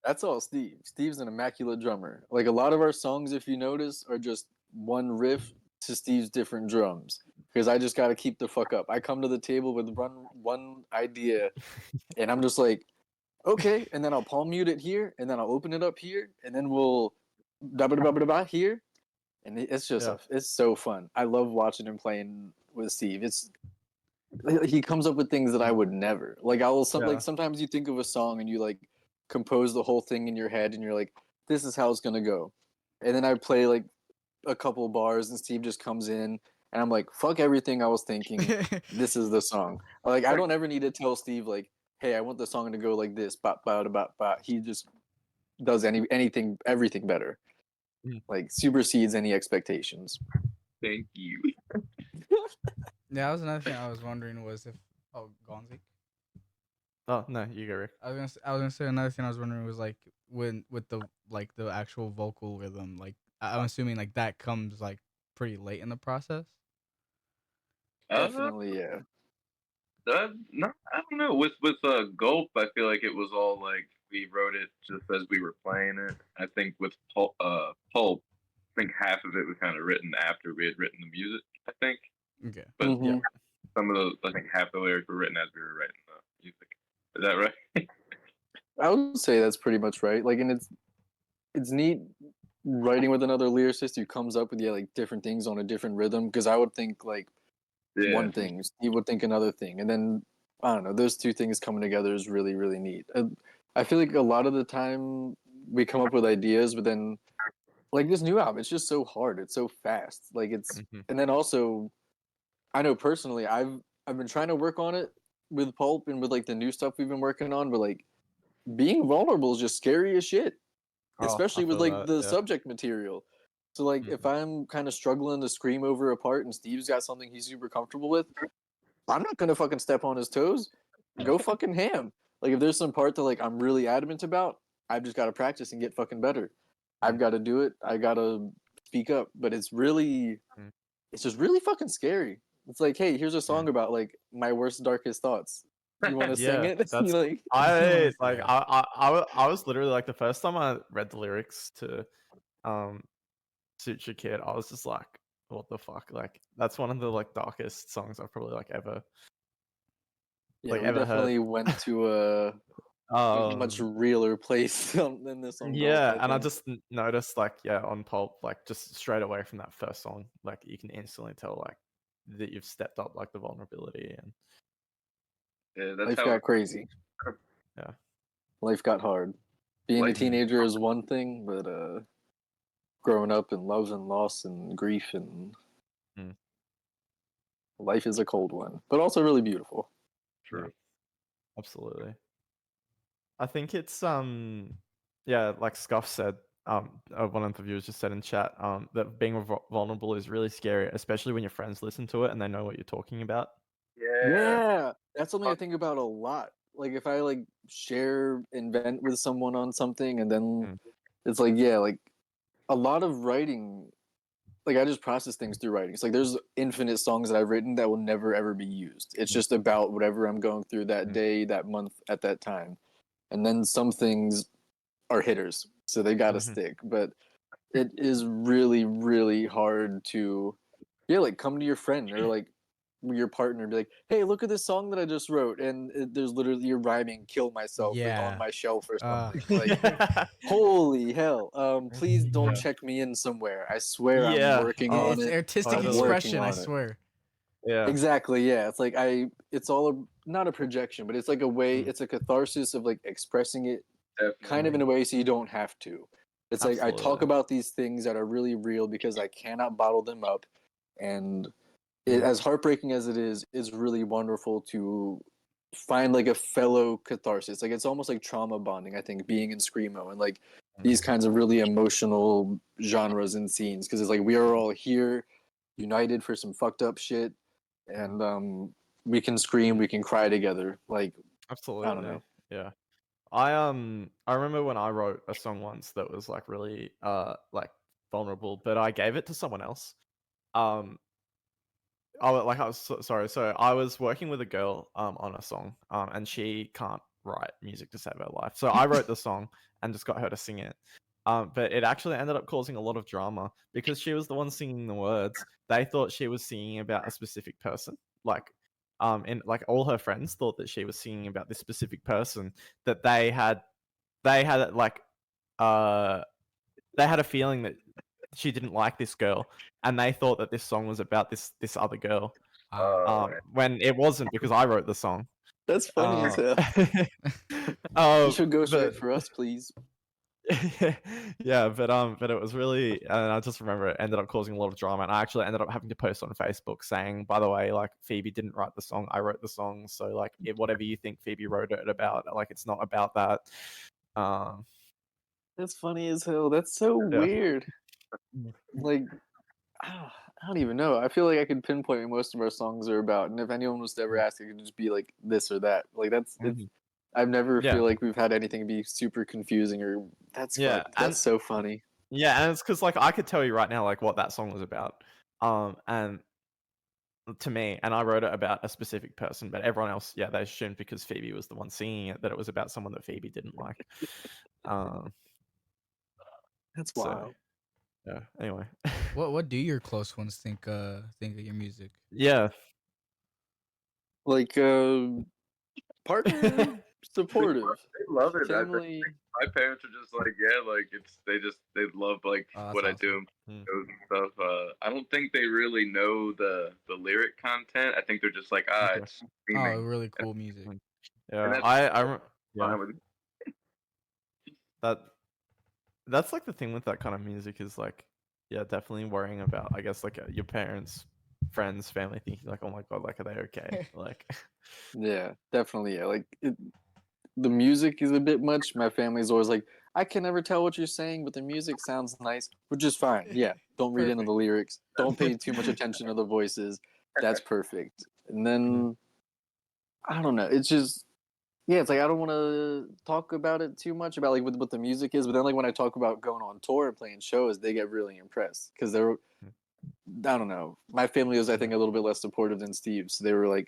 Speaker 2: That's all Steve. Steve's an immaculate drummer. Like a lot of our songs, if you notice, are just one riff to Steve's different drums. Because I just got to keep the fuck up. I come to the table with one idea, and I'm just like, okay, and then I'll palm mute it here, and then I'll open it up here, and then we'll da ba da ba da here, and it's just
Speaker 3: Yeah.
Speaker 2: it's so fun. I love watching him playing with Steve. He comes up with things that I would never like. Like sometimes you think of a song and you like compose the whole thing in your head, and you're like, this is how it's gonna go, and then I play like a couple bars, and Steve just comes in, and I'm like, fuck everything I was thinking. This is the song. Like I don't ever need to tell Steve like, hey, I want the song to go like this. Bop, bop, bop, bop. He just does everything better.
Speaker 3: Mm.
Speaker 2: Like supersedes any expectations.
Speaker 4: Thank you.
Speaker 1: Yeah, that was another thing I was wondering was if Gonzi.
Speaker 3: Oh no, you go, Rick.
Speaker 1: I was gonna say another thing I was wondering was like when with the actual vocal rhythm, like I'm assuming like that comes like pretty late in the process.
Speaker 2: Definitely, yeah.
Speaker 4: No, I don't know. With Gulp, I feel like it was all like we wrote it just as we were playing it. I think with Pulp, I think half of it was kind of written after we had written the music. I think,
Speaker 1: Okay.
Speaker 4: but
Speaker 2: Mhm.
Speaker 4: some of those, I think half the lyrics were written as we were writing the music. Is that right?
Speaker 2: I would say that's pretty much right. Like, and it's neat writing with another lyricist who comes up with like different things on a different rhythm. Because I would think like
Speaker 4: Yeah.
Speaker 2: one thing, Steve would think another thing, and then I don't know. Those two things coming together is really really neat. I feel like a lot of the time we come up with ideas, but then like this new album, it's just so hard. It's so fast. Like it's,
Speaker 3: Mhm.
Speaker 2: and then also, I know personally, I've been trying to work on it with Pulp and with like the new stuff we've been working on, but like being vulnerable is just scary as shit,
Speaker 3: Oh,
Speaker 2: especially
Speaker 3: I
Speaker 2: with
Speaker 3: feel
Speaker 2: like
Speaker 3: that,
Speaker 2: the
Speaker 3: yeah.
Speaker 2: subject material. So like if I'm kind of struggling to scream over a part and Steve's got something he's super comfortable with, I'm not gonna fucking step on his toes. Go fucking ham. Like if there's some part that like I'm really adamant about, I've just got to practice and get fucking better. I've got to do it. I got to speak up. But it's just really fucking scary. It's like, hey, here's a song about like my worst darkest thoughts. You want to sing
Speaker 3: Yeah,
Speaker 2: it?
Speaker 3: that's
Speaker 2: You like,
Speaker 3: I like
Speaker 1: Yeah.
Speaker 3: I was literally like the first time I read the lyrics to Suit Your Kid, I was just like, what the fuck? Like that's one of the like darkest songs I've probably like ever
Speaker 2: Yeah,
Speaker 3: like
Speaker 2: we
Speaker 3: ever
Speaker 2: definitely
Speaker 3: heard.
Speaker 2: went to a much realer place than this on Pulp,
Speaker 3: Yeah,
Speaker 2: I
Speaker 3: and I
Speaker 2: think.
Speaker 3: just noticed like on Pulp, like just straight away from that first song, like you can instantly tell like that you've stepped up like the vulnerability and
Speaker 4: Yeah, that's
Speaker 2: Life
Speaker 4: how.
Speaker 2: got crazy.
Speaker 3: yeah.
Speaker 2: Life got hard. Being a
Speaker 4: Life-
Speaker 2: teenager is one thing, but growing up in love and loss and grief and
Speaker 3: Mm.
Speaker 2: life is a cold one, but also really beautiful.
Speaker 4: True.
Speaker 3: Absolutely. I think it's yeah, like Scuff said, one of the viewers just said in chat, that being vulnerable is really scary, especially when your friends listen to it and they know what you're talking about.
Speaker 2: Yeah, that's something I think about a lot. Like if I like share and vent with someone on something, and then
Speaker 3: Mm.
Speaker 2: it's like, yeah, like a lot of writing. Like I just process things through writing. It's like there's infinite songs that I've written that will never ever be used. It's just about whatever I'm going through that day, that month, at that time. And then some things are hitters, so they got to stick. But it is really, really hard to, yeah, like come to your friend or like your partner and be like, hey, look at this song that I just wrote. And there's literally you're rhyming kill myself like on
Speaker 1: Yeah.
Speaker 2: my shelf or
Speaker 1: Uh,
Speaker 2: something. Like, holy hell. Please don't check me in somewhere. I swear I'm
Speaker 3: Yeah.
Speaker 2: working
Speaker 3: Oh,
Speaker 2: on
Speaker 1: it's
Speaker 2: it.
Speaker 1: artistic
Speaker 2: I'm
Speaker 3: totally.
Speaker 2: working
Speaker 1: expression, I
Speaker 2: on it.
Speaker 1: swear.
Speaker 3: Yeah.
Speaker 2: Exactly, yeah. It's like it's all not a projection, but it's like a way, it's a catharsis of like expressing it kind of in a way so you don't have to. It's like I talk
Speaker 3: Absolutely.
Speaker 2: about these things that are really real because I cannot bottle them up, and it, as heartbreaking as it is really wonderful to find like a fellow catharsis. Like it's almost like trauma bonding, I think, being in screamo and like these kinds of really emotional genres and scenes because it's like we are all here united for some fucked up shit, and we can scream, we can cry together. Like I don't
Speaker 3: Absolutely.
Speaker 2: know.
Speaker 3: Yeah. I remember when I wrote a song once that was like really like vulnerable, but I gave it to someone else. Um I was sorry. So I was working with a girl on a song and she can't write music to save her life. So I wrote the song and just got her to sing it. But it actually ended up causing a lot of drama because she was the one singing the words. They thought she was singing about a specific person. And like all her friends thought that she was singing about this specific person that they had like uh they had a feeling that she didn't like this girl and they thought that this song was about this other girl when it wasn't because I wrote the song.
Speaker 2: That's funny as hell. You
Speaker 3: um
Speaker 2: should ghostwrite
Speaker 3: but
Speaker 2: for us, please.
Speaker 3: yeah, but it was really, and I just remember it ended up causing a lot of drama, and I actually ended up having to post on Facebook saying, by the way, like Phoebe didn't write the song, I wrote the song, so like whatever you think Phoebe wrote it about, like it's not about that. um
Speaker 2: That's funny as hell. That's so
Speaker 3: yeah.
Speaker 2: weird. Like, I don't even know. I feel like I could pinpoint what most of our songs are about, and if anyone was to ever ask, it could just be like this or that. Like that's it's. I've never
Speaker 3: Yeah.
Speaker 2: feel like we've had anything be super confusing or
Speaker 3: Yeah,
Speaker 2: that's so funny.
Speaker 3: Yeah, and it's because like I could tell you right now like what that song was about, and to me, and I wrote it about a specific person, but everyone else, yeah, they assumed because Phoebe was the one singing it that it was about someone that Phoebe didn't like.
Speaker 2: That's
Speaker 3: So
Speaker 2: wild.
Speaker 3: yeah. Anyway.
Speaker 1: What do your close ones think of your music?
Speaker 3: Yeah.
Speaker 2: Like partner supportive,
Speaker 4: They love it.
Speaker 2: family.
Speaker 4: My parents are just like, yeah, like they love like
Speaker 1: Oh,
Speaker 4: what I
Speaker 1: that's
Speaker 4: do
Speaker 3: Mm.
Speaker 4: and stuff. I don't think they really know the lyric content. I think they're just like,
Speaker 3: Okay.
Speaker 4: it's
Speaker 1: Oh,
Speaker 4: screaming.
Speaker 1: really cool music.
Speaker 3: Yeah,
Speaker 4: And that's
Speaker 3: yeah,
Speaker 4: fine with me.
Speaker 3: that's like the thing with that kind of music is like, yeah, definitely worrying about, I guess, like your parents, friends, family thinking like, oh my god, like, are they okay? Like,
Speaker 2: Yeah, definitely. Yeah, like the music is a bit much. My family's always like, I can never tell what you're saying, but the music sounds nice, which is fine. Yeah, don't read into the lyrics. Don't pay too much attention to the voices. That's perfect. And then I don't know. It's just yeah. It's like I don't want to talk about it too much about like what the music is, but then like when I talk about going on tour and playing shows, they get really impressed because they're I don't know. My family was I think a little bit less supportive than Steve's. So they were like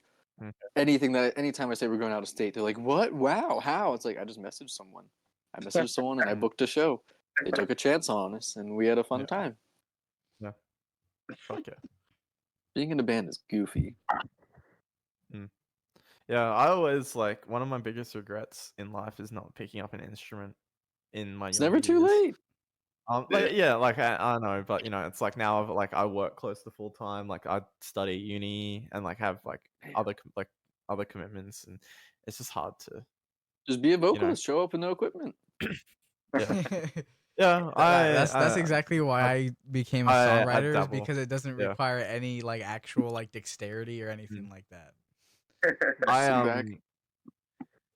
Speaker 2: anytime I say we're going out of state, they're like, "What? Wow, how?" It's like I just messaged someone. I messaged someone and I booked a show. They took a chance on us and we had a fun
Speaker 3: yeah,
Speaker 2: time.
Speaker 3: yeah, fuck yeah.
Speaker 2: Being in a band is goofy.
Speaker 3: Yeah, Yeah, I always like one of my biggest regrets in life is not picking up an instrument in my
Speaker 2: It's
Speaker 3: younger
Speaker 2: never too
Speaker 3: years.
Speaker 2: late.
Speaker 3: Like I know, but it's like now I work close to full time. Like I study uni and like have like other commitments, and it's just hard to
Speaker 2: Just be a vocalist. Show up with no equipment.
Speaker 3: yeah. Yeah,
Speaker 1: that's exactly why I became a
Speaker 3: I
Speaker 1: songwriter, is
Speaker 3: dabble.
Speaker 1: because it doesn't
Speaker 3: Yeah.
Speaker 1: require any like actual like dexterity or anything like that.
Speaker 2: Back.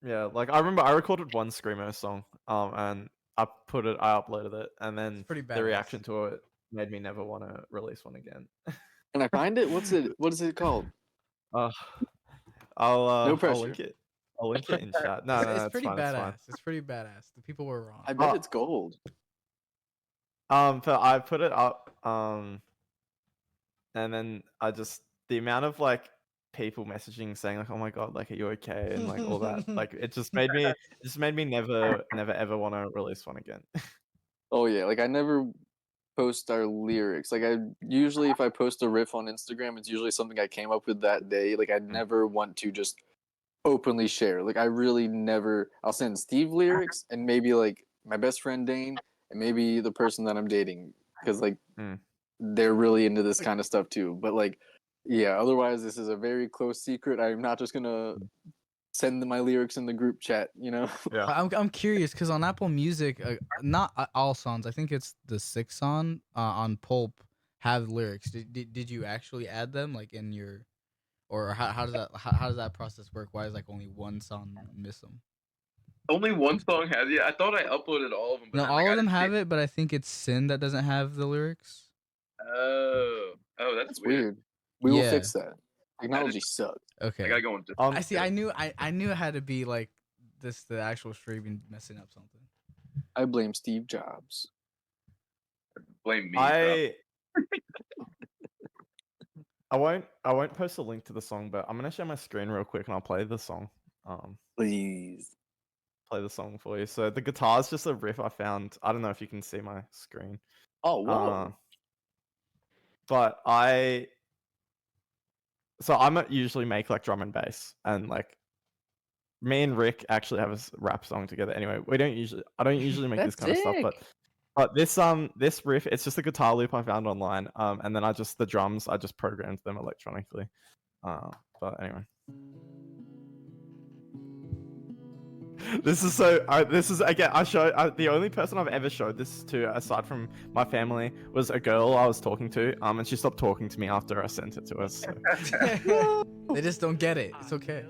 Speaker 3: Yeah, like I remember I recorded one screamo song, and I uploaded it, and then
Speaker 1: pretty
Speaker 3: the
Speaker 1: badass.
Speaker 3: reaction to it made me never want to release one again.
Speaker 2: Can I find it? What is it called?
Speaker 3: I'll
Speaker 2: No
Speaker 3: I'll
Speaker 2: pressure.
Speaker 3: link it. I'll link it in chat. No,
Speaker 1: It's
Speaker 3: it's
Speaker 1: pretty
Speaker 3: fine.
Speaker 1: badass.
Speaker 3: It's fine.
Speaker 1: It's pretty badass. The people were wrong.
Speaker 2: I bet it's gold.
Speaker 3: But I put it up, and then the amount of like people messaging saying like, "Oh my god, like, are you okay?" and like all that, like it just made me never ever want to release one again.
Speaker 2: Oh yeah, like I never post our lyrics. Like I usually, if I post a riff on Instagram, it's usually something I came up with that day. Like I'd never want to just openly share. Like I really never. I'll send Steve lyrics and maybe like my best friend Dane and maybe the person that I'm dating, because like they're really into this kind of stuff too. But like, yeah, otherwise this is a very close secret. I'm not just gonna send my lyrics in the group chat, you know?
Speaker 3: Yeah.
Speaker 1: I'm curious because on Apple Music, not all songs. I think it's the 6th song on Pulp have lyrics. Did you actually add them like in your, or how does that process work? Why is like only one song miss them?
Speaker 4: Only one song has it. I thought I uploaded all of them. But
Speaker 1: No,
Speaker 4: then,
Speaker 1: all
Speaker 4: like,
Speaker 1: of
Speaker 4: I
Speaker 1: them
Speaker 4: didn't
Speaker 1: have
Speaker 4: see
Speaker 1: it, but I think it's Sin that doesn't have the lyrics.
Speaker 4: Oh, that's
Speaker 2: That's
Speaker 4: weird.
Speaker 2: weird. We will
Speaker 1: Yeah.
Speaker 2: fix that. Technology sucks.
Speaker 1: Okay.
Speaker 4: I gotta go into.
Speaker 1: I see. I knew it had to be like the actual streaming messing up something.
Speaker 2: I blame Steve Jobs.
Speaker 4: Blame me.
Speaker 3: I won't post a link to the song, but I'm gonna share my screen real quick and I'll play the song.
Speaker 2: Please.
Speaker 3: Play the song for you. So the guitar's just a riff I found. I don't know if you can see my screen.
Speaker 2: Oh, whoa.
Speaker 3: But usually make like drum and bass, and like me and Rick actually have a rap song together. Anyway, I don't usually make this kind of stuff, but this riff, it's just a guitar loop I found online, and then the drums I just programmed them electronically. But anyway. This is again. The only person I've ever showed this to, aside from my family, was a girl I was talking to. And she stopped talking to me after I sent it to her. So.
Speaker 1: They just don't get it. It's okay.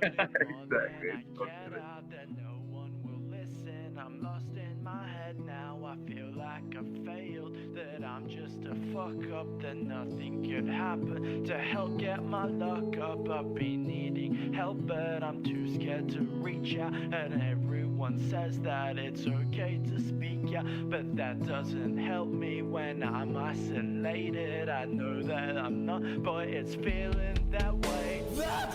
Speaker 4: Exactly.
Speaker 5: I'm lost in my head now. I feel like I failed, that I'm just a fuck up, that nothing could happen to help get my luck up. I've been needing help, but I'm too scared to reach out. And everyone says that it's okay to speak out, but that doesn't help me when I'm isolated. I know that I'm not, but it's feeling that way.
Speaker 4: Yeah.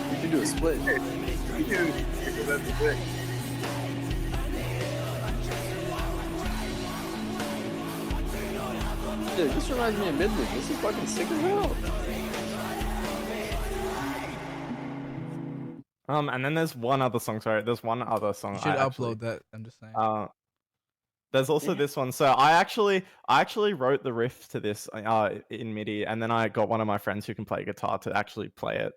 Speaker 2: We should do a split. Dude, this reminds me of Midland. This is fucking sick as hell.
Speaker 3: And then there's one other song. Sorry, there's one other song.
Speaker 1: You should upload that. I'm just saying.
Speaker 3: There's also this one. So I actually wrote the riff to this in MIDI, and then I got one of my friends who can play guitar to actually play it.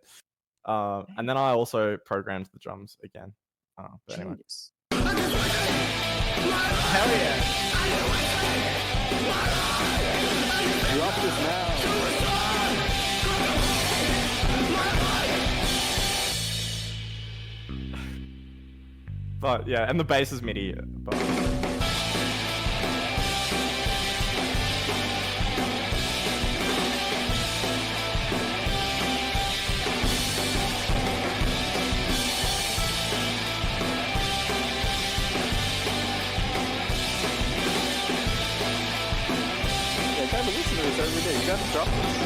Speaker 3: And then I also programmed the drums again. But anyway.
Speaker 1: Hell yeah!
Speaker 2: Drop this now.
Speaker 3: But yeah, and the bass is MIDI. But...
Speaker 2: Yeah, gotta listen to this every day. You gotta drop this.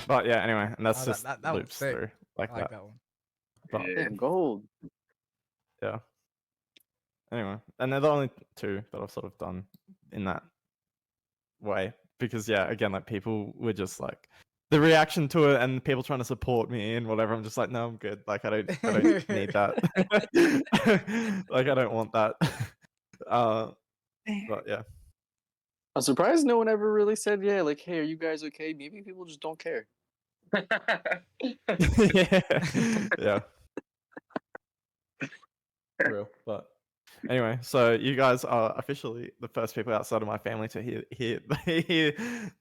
Speaker 3: But yeah, anyway, and that's
Speaker 1: Oh,
Speaker 3: just
Speaker 1: that one's
Speaker 3: loops
Speaker 1: sick.
Speaker 3: through like
Speaker 1: I like
Speaker 3: that.
Speaker 1: that one.
Speaker 3: But
Speaker 4: Yeah.
Speaker 2: Damn, gold.
Speaker 3: yeah. Anyway, and they're the only two that I've sort of done in that way because yeah, again, like people were just like the reaction to it and people trying to support me and whatever. I'm just like, no, I'm good. Like I don't need that. Like I don't want that. But yeah.
Speaker 2: I'm surprised no one ever really said, yeah, like, hey, are you guys okay? Maybe people just don't care.
Speaker 3: Yeah. Yeah. Real, but anyway, so you guys are officially the first people outside of my family to hear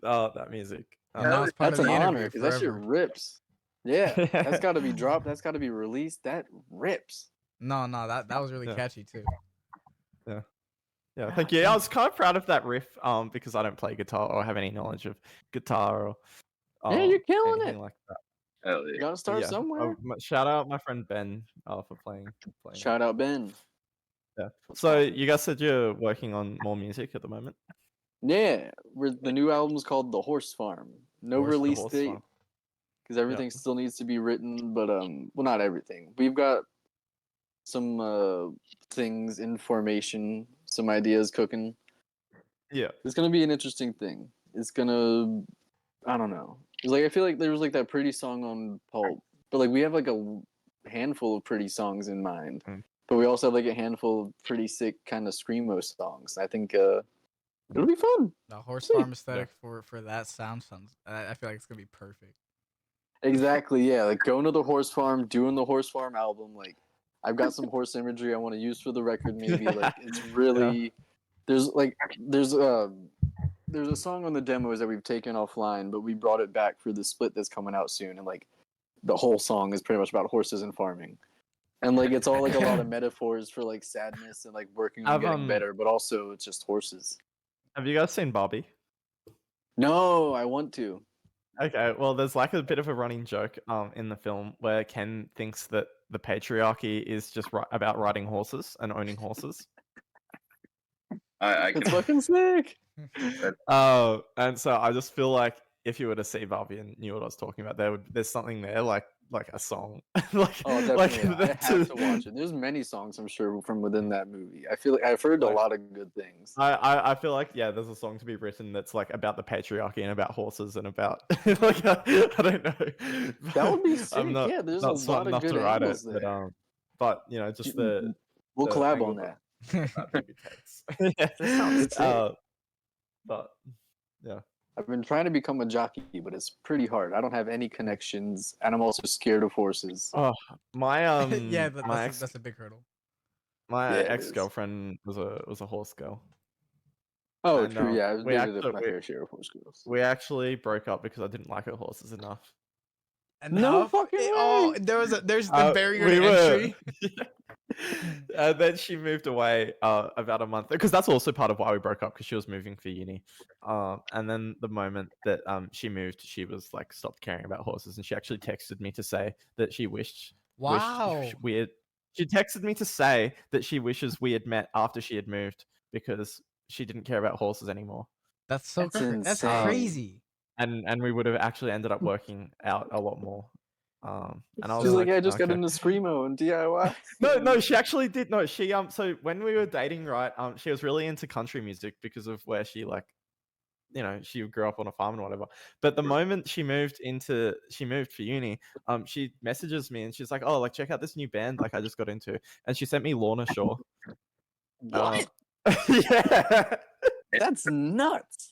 Speaker 3: that music.
Speaker 1: And that was part
Speaker 2: That's
Speaker 1: of
Speaker 2: an
Speaker 1: the
Speaker 2: honor
Speaker 1: interview
Speaker 2: because that shit
Speaker 1: forever.
Speaker 2: rips. Yeah, that's got to be dropped. That's got to be released. That rips.
Speaker 1: No, that was really
Speaker 3: Yeah.
Speaker 1: catchy too.
Speaker 3: Yeah, thank you. I was kind of proud of that riff, because I don't play guitar or have any knowledge of guitar or
Speaker 2: Yeah, you're killing
Speaker 3: anything
Speaker 2: it.
Speaker 3: like that.
Speaker 4: Hell
Speaker 2: You
Speaker 4: yeah.
Speaker 2: gotta
Speaker 3: But
Speaker 2: start
Speaker 3: yeah,
Speaker 2: somewhere.
Speaker 3: shout out my friend Ben for playing.
Speaker 2: Shout out Ben.
Speaker 3: Yeah. So you guys said you're working on more music at the moment.
Speaker 2: Yeah, the new album's called The Horse Farm. No
Speaker 1: Horse- The
Speaker 2: release
Speaker 3: Horse
Speaker 2: date
Speaker 3: Farm.
Speaker 2: because everything still needs to be written. But well, not everything. We've got some things in formation, some ideas cooking.
Speaker 3: Yeah.
Speaker 2: It's gonna be an interesting thing. It's gonna, I don't know. It's like I feel like there was like that pretty song on Pulp, but like we have like a handful of pretty songs in mind.
Speaker 3: Mm.
Speaker 2: But we also have like a handful of pretty sick kind of screamo songs. I think it'll be fun.
Speaker 1: The horse
Speaker 2: See.
Speaker 1: farm aesthetic for that sounds. I feel like it's gonna be perfect.
Speaker 2: Exactly, yeah. Like going to the horse farm, doing the horse farm album. Like I've got some horse imagery I want to use for the record. Maybe like it's really there's a song on the demos that we've taken offline, but we brought it back for the split that's coming out soon, and like the whole song is pretty much about horses and farming. And like it's all like a lot of metaphors for like sadness and like working on getting better, but also it's just horses.
Speaker 3: Have you guys seen Barbie?
Speaker 2: No, I want to.
Speaker 3: Okay, well, there's like a bit of a running joke in the film where Ken thinks that the patriarchy is just about riding horses and owning horses.
Speaker 4: I
Speaker 2: It's
Speaker 4: can.
Speaker 2: fucking sick.
Speaker 3: And so I just feel like if you were to see Barbie and knew what I was talking about, there's something there, like a song, like
Speaker 2: Oh,
Speaker 3: like
Speaker 2: definitely. I have to watch it. There's many songs I'm sure from within that movie. I feel like I've heard a
Speaker 3: Like-
Speaker 2: lot of good things.
Speaker 3: I feel like there's a song to be written that's like about the patriarchy and about horses and about like I don't know.
Speaker 2: That would be sick.
Speaker 3: I'm not,
Speaker 2: Yeah, there's
Speaker 3: not
Speaker 2: a
Speaker 3: smart
Speaker 2: lot of
Speaker 3: enough
Speaker 2: good
Speaker 3: to write it,
Speaker 2: angles there.
Speaker 3: but you know, just the
Speaker 2: We'll
Speaker 3: the
Speaker 2: collab
Speaker 3: angle
Speaker 2: on that.
Speaker 3: that maybe takes. Yeah.
Speaker 2: That sounds sick.
Speaker 3: But yeah.
Speaker 2: I've been trying to become a jockey, but it's pretty hard. I don't have any connections, and I'm also scared of horses.
Speaker 3: Oh, my
Speaker 1: Yeah,
Speaker 3: my
Speaker 1: that's a big hurdle.
Speaker 3: my
Speaker 2: Yeah, it
Speaker 3: ex girlfriend was a horse girl.
Speaker 2: Oh,
Speaker 3: And,
Speaker 2: true. Yeah, I've
Speaker 3: we
Speaker 2: dated
Speaker 3: actually-
Speaker 2: my fair share of horse girls.
Speaker 3: We actually broke up because I didn't like her horses enough.
Speaker 2: No
Speaker 1: Enough?
Speaker 2: fucking way.
Speaker 1: Oh, there's the barrier to entry.
Speaker 3: And then she moved away about a month because that's also part of why we broke up because she was moving for uni. And then the moment that she moved, she was like stopped caring about horses, and she actually texted me to say that she wished
Speaker 1: Wow.
Speaker 3: we had. She texted me to say that she wishes we had met after she had moved because she didn't care about horses anymore.
Speaker 1: That's so
Speaker 2: That's
Speaker 1: that's
Speaker 2: insane.
Speaker 1: crazy.
Speaker 3: And we would have actually ended up working out a lot more. And I was
Speaker 2: She's
Speaker 3: like,
Speaker 2: like, I just got
Speaker 3: okay.
Speaker 2: into screamo and DIY.
Speaker 3: No, she actually did. No, she so when we were dating, right, she was really into country music because of where she like, you know, she grew up on a farm and whatever. But the moment she moved for uni, she messages me and she's like, oh, like check out this new band like I just got into, and she sent me Lorna Shore.
Speaker 2: What?
Speaker 3: Yeah.
Speaker 2: That's nuts.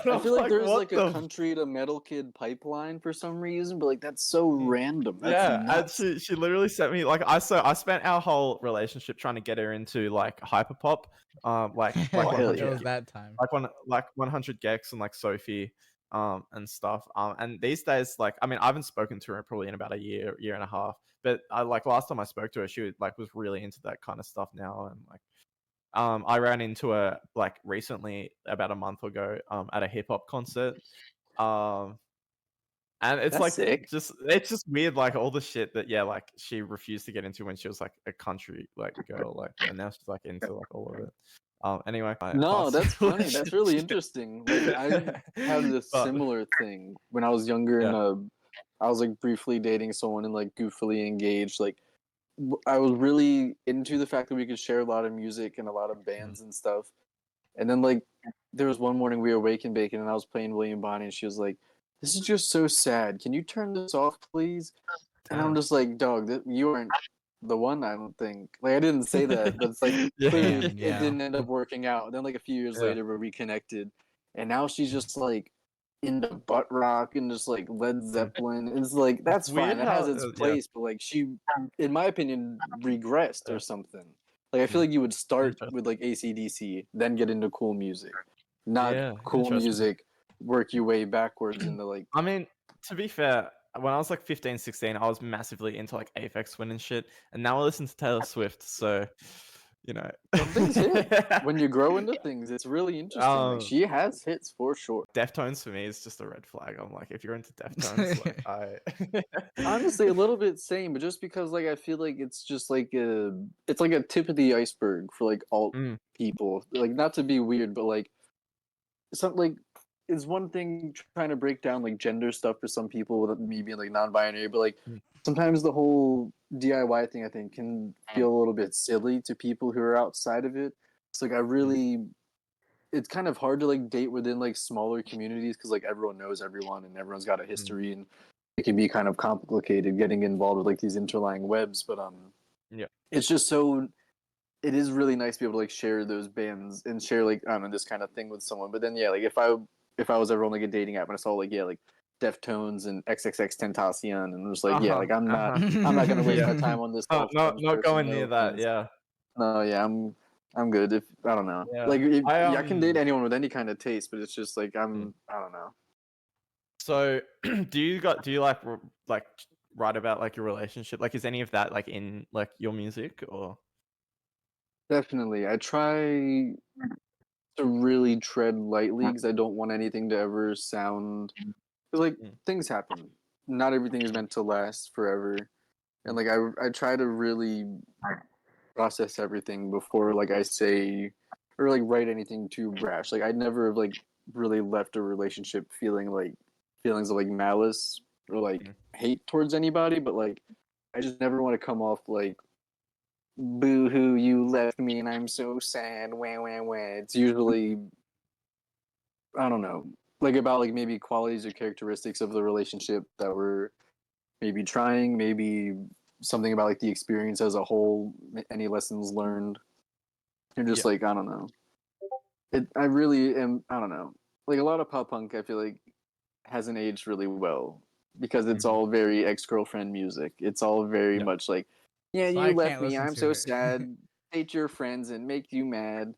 Speaker 3: And
Speaker 2: I
Speaker 3: I'm
Speaker 2: feel like there's
Speaker 3: what
Speaker 2: like a
Speaker 3: the
Speaker 2: country to metal kid pipeline for some reason, but like that's so random. That's
Speaker 3: yeah,
Speaker 2: nuts.
Speaker 3: and she literally sent me like I spent our whole relationship trying to get her into like hyperpop, like
Speaker 2: hell
Speaker 3: 100
Speaker 2: yeah.
Speaker 1: It was that time.
Speaker 3: like 100 Gex and like Sophie, and stuff. And these days, like I mean, I haven't spoken to her probably in about a year and a half. But I like last time I spoke to her, she was really into that kind of stuff now, and like. I ran into her like recently about a month ago at a hip hop concert. And it's
Speaker 2: That's
Speaker 3: like
Speaker 2: sick.
Speaker 3: it's just weird, like all the shit that like she refused to get into when she was like a country like girl, like, and now she's like into like all of it. Anyway,
Speaker 2: No, that's funny. That's really interesting. Like I had a
Speaker 3: But-
Speaker 2: similar thing when I was younger,
Speaker 3: Yeah.
Speaker 2: and I was like briefly dating someone and like goofily engaged. Like I was really into the fact that we could share a lot of music and a lot of bands and stuff. And then like there was one morning we were waking bacon and I was playing William Bonney and she was like, "This is just so sad. Can you turn this off, please?" And I'm just like, "Dog, you aren't the one. I don't think." Like I didn't say that, but it's like clearly
Speaker 1: Man, yeah.
Speaker 2: it didn't end up working out. And then like a few years
Speaker 3: Yeah.
Speaker 2: later, we reconnected, and now she's just like into butt rock and just like Led Zeppelin. And it's like that's
Speaker 3: weird
Speaker 2: fine. That has
Speaker 3: how-
Speaker 2: its
Speaker 3: yeah.
Speaker 2: place, but like she, in my opinion, regressed or something. Like I feel like you would start
Speaker 3: Interesting.
Speaker 2: with like AC/DC, then get into cool music, not
Speaker 3: Yeah,
Speaker 2: cool
Speaker 3: interesting.
Speaker 2: music. Work your way backwards into like.
Speaker 3: I mean, to be fair, when I was like 15, 16, I was massively into like Aphex Twin and shit, and now I listen to Taylor Swift, so you know.
Speaker 2: Some things hit. When you grow into things, it's really interesting. Like she has hits for sure.
Speaker 3: Deftones for me is just a red flag. I'm like, if you're into Deftones, like I
Speaker 2: Honestly, a little bit same, but just because like I feel like it's just like it's like a tip of the iceberg for like alt people. Like not to be weird, but like some like it's one thing trying to break down like gender stuff for some people with me being like non-binary, but like sometimes the whole DIY thing I think can feel a little bit silly to people who are outside of it. So like I really it's kind of hard to like date within like smaller communities because like everyone knows everyone and everyone's got a history and it can be kind of complicated getting involved with like these interlying webs. But
Speaker 3: yeah,
Speaker 2: it's just so it is really nice to be able to like share those bands and share like I don't know this kind of thing with someone. But then yeah, like if I was ever on like a dating app and I saw like like Deftones and XXX Tentacion and I'm just like like I'm not gonna waste my time on this.
Speaker 3: not going near that. Yeah.
Speaker 2: No, yeah, I'm good. If I don't know,
Speaker 3: Yeah.
Speaker 2: like I can date
Speaker 3: I
Speaker 2: anyone with any kind of taste, but it's just like I don't know.
Speaker 3: So, do you like write about like your relationship? Like, is any of that like in like your music or?
Speaker 2: Definitely, I try to really tread lightly because I don't want anything to ever sound. Cause like things happen. Not everything is meant to last forever, and like I try to really process everything before like I say or like write anything too brash. Like I never like really left a relationship feeling like feelings of like malice or like hate towards anybody, but like I just never want to come off like boo hoo you left me and I'm so sad wah wah wah. It's usually I don't know like about like maybe qualities or characteristics of the relationship that we're maybe trying, maybe something about like the experience as a whole, any lessons learned. You're just like I don't know. I really am. I don't know. Like a lot of pop punk, I feel like hasn't aged really well because it's all very ex girlfriend music. It's all very much like, yeah,
Speaker 1: So
Speaker 2: you
Speaker 1: I
Speaker 2: left
Speaker 1: can't
Speaker 2: me.
Speaker 1: listen
Speaker 2: I'm
Speaker 1: to
Speaker 2: so
Speaker 1: it.
Speaker 2: sad. Hate your friends and make you mad.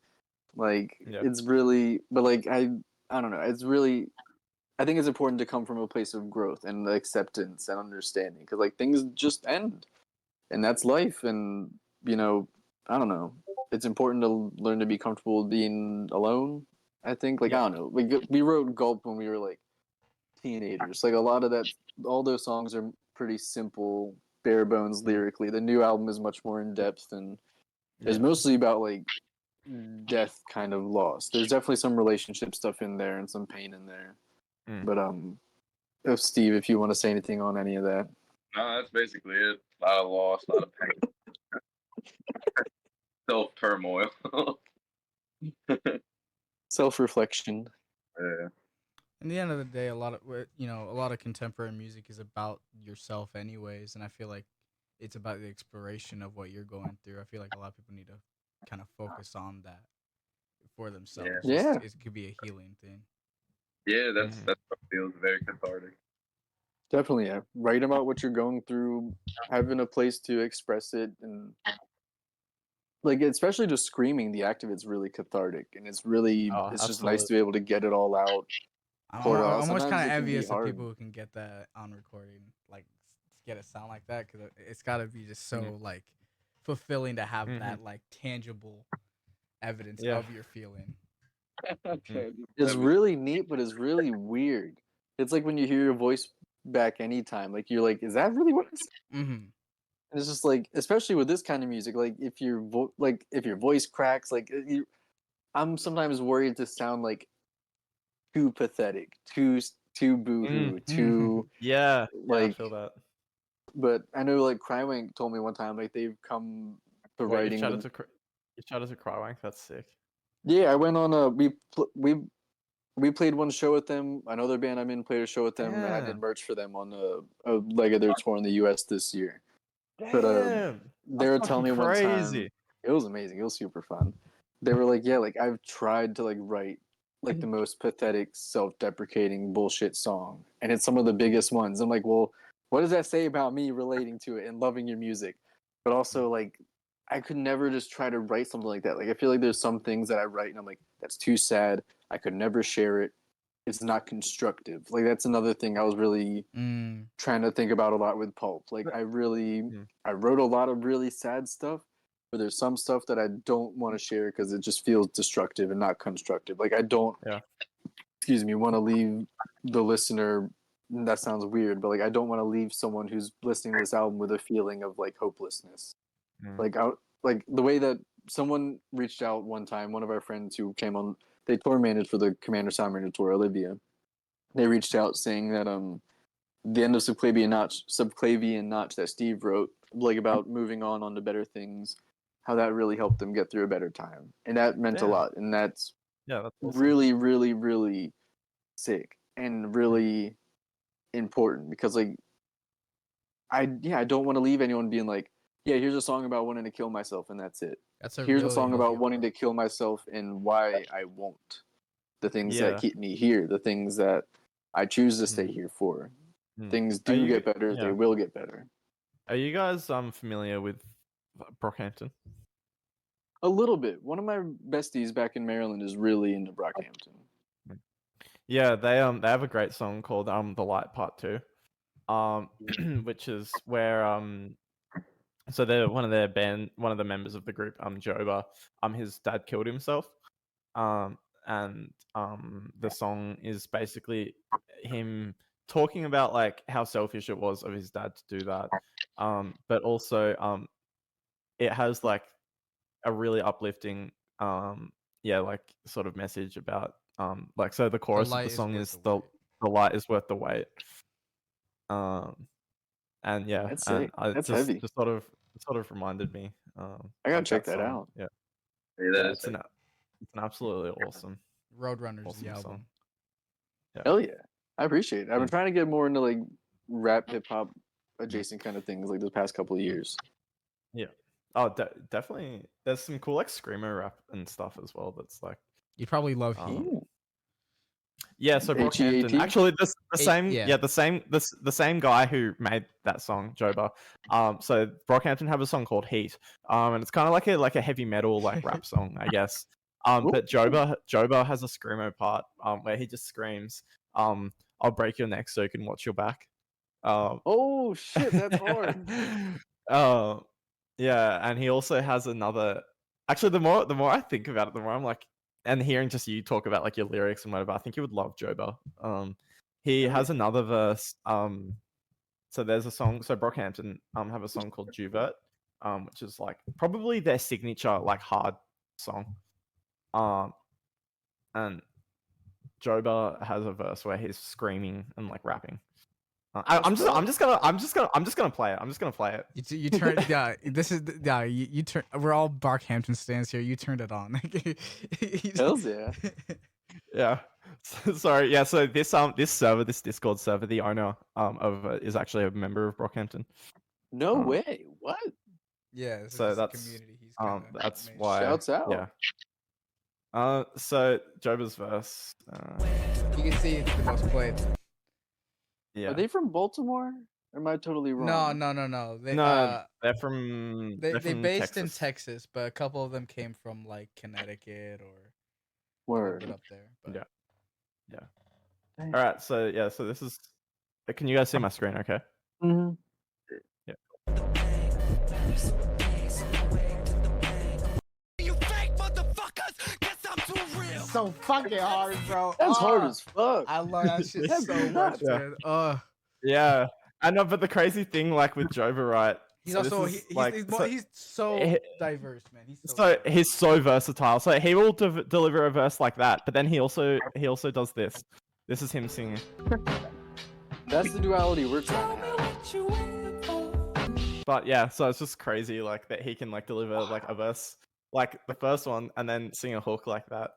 Speaker 2: Like it's really, but like I don't know. It's really. I think it's important to come from a place of growth and acceptance and understanding because like things just end, and that's life. And you know, I don't know. It's important to learn to be comfortable being alone. I think like I don't know. We wrote Gulp when we were like teenagers. Like a lot of that, all those songs are pretty simple, bare bones lyrically. The new album is much more in depth and is mostly about like death, kind of loss. There's definitely some relationship stuff in there and some pain in there. But if Steve, if you want to say anything on any of that.
Speaker 4: No, that's basically it. A lot of loss, a lot of pain. Self turmoil.
Speaker 2: Self reflection.
Speaker 4: Yeah.
Speaker 1: In the end of the day, a lot of contemporary music is about yourself, anyways, and I feel like it's about the exploration of what you're going through. I feel like a lot of people need to kind of focus on that for themselves.
Speaker 2: Yeah.
Speaker 1: It could be a healing thing.
Speaker 4: Yeah, that's what feels very cathartic.
Speaker 2: Definitely, yeah. Write about what you're going through, having a place to express it, and like especially just screaming. The act of it's really cathartic, and it's really it's just nice to be able to get it all out.
Speaker 1: I'm almost kind of envious of people who can get that on recording, like get it sound like that, because it's got to be just so like fulfilling to have that like tangible evidence of your feeling.
Speaker 2: It's really neat, but it's really weird. It's like when you hear your voice back anytime, like you're like, is that really what it's? And it's just like, especially with this kind of music, like if your if your voice cracks, like I'm sometimes worried to sound like too pathetic, too too boohoo, too
Speaker 3: Yeah, I
Speaker 2: like.
Speaker 3: feel that.
Speaker 2: But I know like Crywank told me one time like they've come to
Speaker 3: Wait,
Speaker 2: writing.
Speaker 3: you chatted to Crywank? That's sick.
Speaker 2: Yeah, I went on a we played one show with them. Another band I'm in played a show with them, and I did
Speaker 3: Damn.
Speaker 2: merch for them on a leg of their tour in the U.S. this year. But
Speaker 3: Damn.
Speaker 2: they were telling me one time,
Speaker 3: crazy.
Speaker 2: it was amazing. It was super fun. They were like, yeah, like I've tried to like write like the most pathetic, self-deprecating bullshit song, and it's some of the biggest ones. I'm like, well, what does that say about me relating to it and loving your music? But also like, I could never just try to write something like that. Like I feel like there's some things that I write and I'm like, that's too sad. I could never share it. It's not constructive. Like that's another thing I was really trying to think about a lot with Pulp. Like I wrote a lot of really sad stuff, but there's some stuff that I don't want to share because it just feels destructive and not constructive. Like I don't, want to leave the listener. That sounds weird, but like I don't want to leave someone who's listening to this album with a feeling of like hopelessness. Like like the way that someone reached out one time, one of our friends who came on, they tour managed for the Commander Soundmanager tour, Olivia. They reached out saying that the end of Subclavian Notch that Steve wrote, like about moving on to better things, how that really helped them get through a better time, and that meant a lot, and that's
Speaker 3: that's awesome.
Speaker 2: really, really, really sick and really important because like I don't want to leave anyone being like, yeah, here's a song about wanting to kill myself and that's it. Here's a song about wanting to kill myself and why I won't. The things that keep me here, the things that I choose to stay here for. Things do get better, they will get better.
Speaker 3: Are you guys familiar with Brockhampton?
Speaker 2: A little bit. One of my besties back in Maryland is really into Brockhampton.
Speaker 3: Yeah, they have a great song called The Light Part 2. Which is where so they're one of the members of the group, Joba, his dad killed himself. And the song is basically him talking about like how selfish it was of his dad to do that. But also it has like a really uplifting like sort of message about like, so the chorus of the song is the light is worth the wait. And yeah,
Speaker 2: that's
Speaker 3: and
Speaker 2: that's heavy.
Speaker 3: Just sort of reminded me.
Speaker 2: I gotta check that out.
Speaker 3: Yeah,
Speaker 4: it's
Speaker 3: an absolutely awesome
Speaker 1: Roadrunners
Speaker 3: awesome
Speaker 1: the album.
Speaker 3: song. Yeah.
Speaker 2: Hell yeah, I appreciate it. I've been trying to get more into like rap, hip hop adjacent kind of things like the past couple of years.
Speaker 3: Yeah. Oh, definitely. There's some cool like screamer rap and stuff as well. That's like
Speaker 1: You probably love Heat.
Speaker 3: Yeah, so Brockhampton.
Speaker 2: HEAT?
Speaker 3: Actually, the same guy who made that song, Joba. So Brockhampton have a song called Heat. And it's kind of like a heavy metal like rap song, I guess. But Joba has a screamo part where he just screams, "I'll break your neck so you can watch your back."
Speaker 2: Oh shit, that's hard.
Speaker 3: Yeah, and he also has another. Actually, the more I think about it, the more I'm like. And hearing just you talk about like your lyrics and whatever, I think you would love Joba. He has another verse. So there's a song. So Brockhampton have a song called Juvert, which is like probably their signature like hard song. And Joba has a verse where he's screaming and like rapping. I'm just gonna play it. I'm just gonna play it.
Speaker 1: You turn you turn. We're all Brockhampton stands here. You turned it on.
Speaker 2: Hells yeah.
Speaker 3: Yeah. Sorry. Yeah. So this Discord server, the owner of is actually a member of Brockhampton.
Speaker 2: No way. What?
Speaker 1: Yeah.
Speaker 3: So that's
Speaker 1: community. He's
Speaker 3: that's
Speaker 1: made.
Speaker 3: why.
Speaker 2: Shouts out.
Speaker 3: Yeah. So Joba's verse.
Speaker 1: You can see it's the most played.
Speaker 3: Yeah.
Speaker 2: Are they from Baltimore? Or am I totally wrong?
Speaker 1: No.
Speaker 3: They're from.
Speaker 1: They're based
Speaker 3: Texas.
Speaker 1: in Texas, but a couple of them came from like Connecticut or
Speaker 2: Word.
Speaker 1: up there. But...
Speaker 3: Yeah. All right. So yeah. So this is. Can you guys see my screen? Okay.
Speaker 2: Mm-hmm.
Speaker 3: Yeah.
Speaker 1: So fucking hard, bro.
Speaker 2: That's hard as fuck.
Speaker 1: I love that shit so much, man.
Speaker 3: Yeah. I know, but the crazy thing, like with Joba, right?
Speaker 1: He's
Speaker 3: so
Speaker 1: also he's so diverse, man.
Speaker 3: He's so versatile. So he will deliver a verse like that, but then he also does this. This is him singing.
Speaker 2: That's the duality we're trying to have.
Speaker 3: But yeah, so it's just crazy like that he can like deliver like a verse like the first one and then sing a hook like that.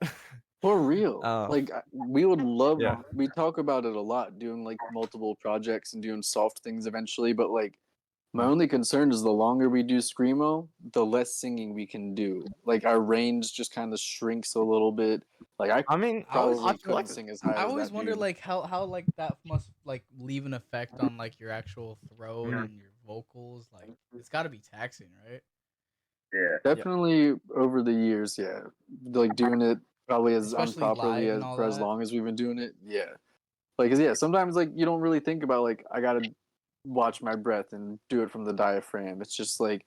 Speaker 2: For real. Like we would love
Speaker 3: Yeah.
Speaker 2: we talk about it a lot, doing like multiple projects and doing soft things eventually, but like my only concern is the longer we do screamo, the less singing we can do. Like our range just kind of shrinks a little bit. Like
Speaker 3: I mean,
Speaker 2: probably
Speaker 3: I feel
Speaker 2: couldn't
Speaker 3: like
Speaker 2: sing as high
Speaker 1: I
Speaker 2: as
Speaker 1: always
Speaker 2: that
Speaker 1: wonder
Speaker 2: dude.
Speaker 1: like how like that must like leave an effect on like your actual throat
Speaker 3: Mhm.
Speaker 1: and your vocals. Like it's got to be taxing, right?
Speaker 4: Yeah.
Speaker 2: Definitely over the years, yeah. Like doing it probably as
Speaker 1: Especially
Speaker 2: improperly
Speaker 1: live
Speaker 2: as
Speaker 1: and all
Speaker 2: for as
Speaker 1: that.
Speaker 2: long as we've been doing it. Yeah. Like 'cause, yeah, sometimes like you don't really think about like I gotta watch my breath and do it from the diaphragm. It's just like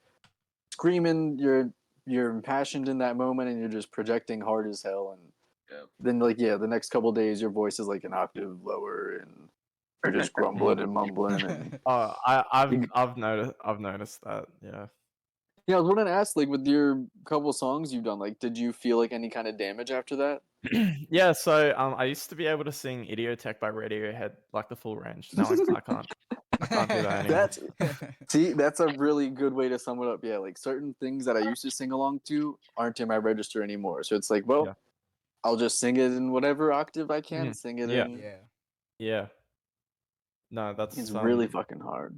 Speaker 2: screaming, you're impassioned in that moment and you're just projecting hard as hell, and
Speaker 4: Yeah.
Speaker 2: then like the next couple of days your voice is like an octave lower and you're just grumbling and mumbling and
Speaker 3: I've noticed that. Yeah.
Speaker 2: yeah, I was wanting to ask, like with your couple songs you've done, like did you feel like any kind of damage after that?
Speaker 3: Yeah, so I used to be able to sing Idiotech by Radiohead like the full range. Now I can't. I can't do that anymore.
Speaker 2: That's a really good way to sum it up. Yeah, like certain things that I used to sing along to aren't in my register anymore. So it's like, well,
Speaker 3: Yeah.
Speaker 2: I'll just sing it in whatever octave I can sing it
Speaker 3: Yeah.
Speaker 2: in.
Speaker 1: yeah.
Speaker 3: Yeah. No, that's
Speaker 2: It's really fucking hard.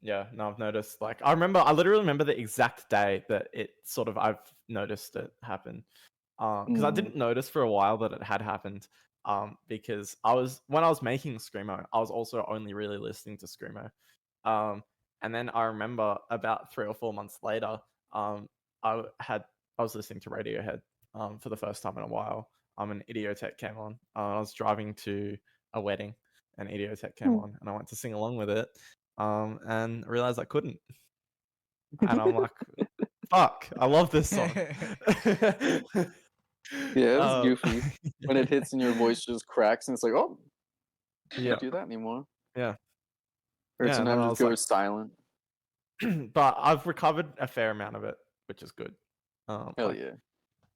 Speaker 3: Yeah, no, I've noticed. Like, I literally remember the exact day that it sort of I've noticed it happen. Because I didn't notice for a while that it had happened. Because when I was making screamo, I was also only really listening to screamo. And then I remember about 3 or 4 months later, I was listening to Radiohead for the first time in a while. An Idiotech came on. I was driving to a wedding, and Idiotech came on, and I went to sing along with it. And realized I couldn't. And I'm like, fuck, I love this song.
Speaker 2: Yeah, it's goofy. When it hits and your voice just cracks and it's like, oh,
Speaker 3: Yeah.
Speaker 2: can't do that anymore.
Speaker 3: Yeah.
Speaker 2: Or
Speaker 3: Yeah, and then
Speaker 2: sometimes
Speaker 3: I
Speaker 2: it
Speaker 3: was
Speaker 2: goes
Speaker 3: like-
Speaker 2: silent.
Speaker 3: But I've recovered a fair amount of it, which is good.
Speaker 2: Hell
Speaker 3: like,
Speaker 2: yeah.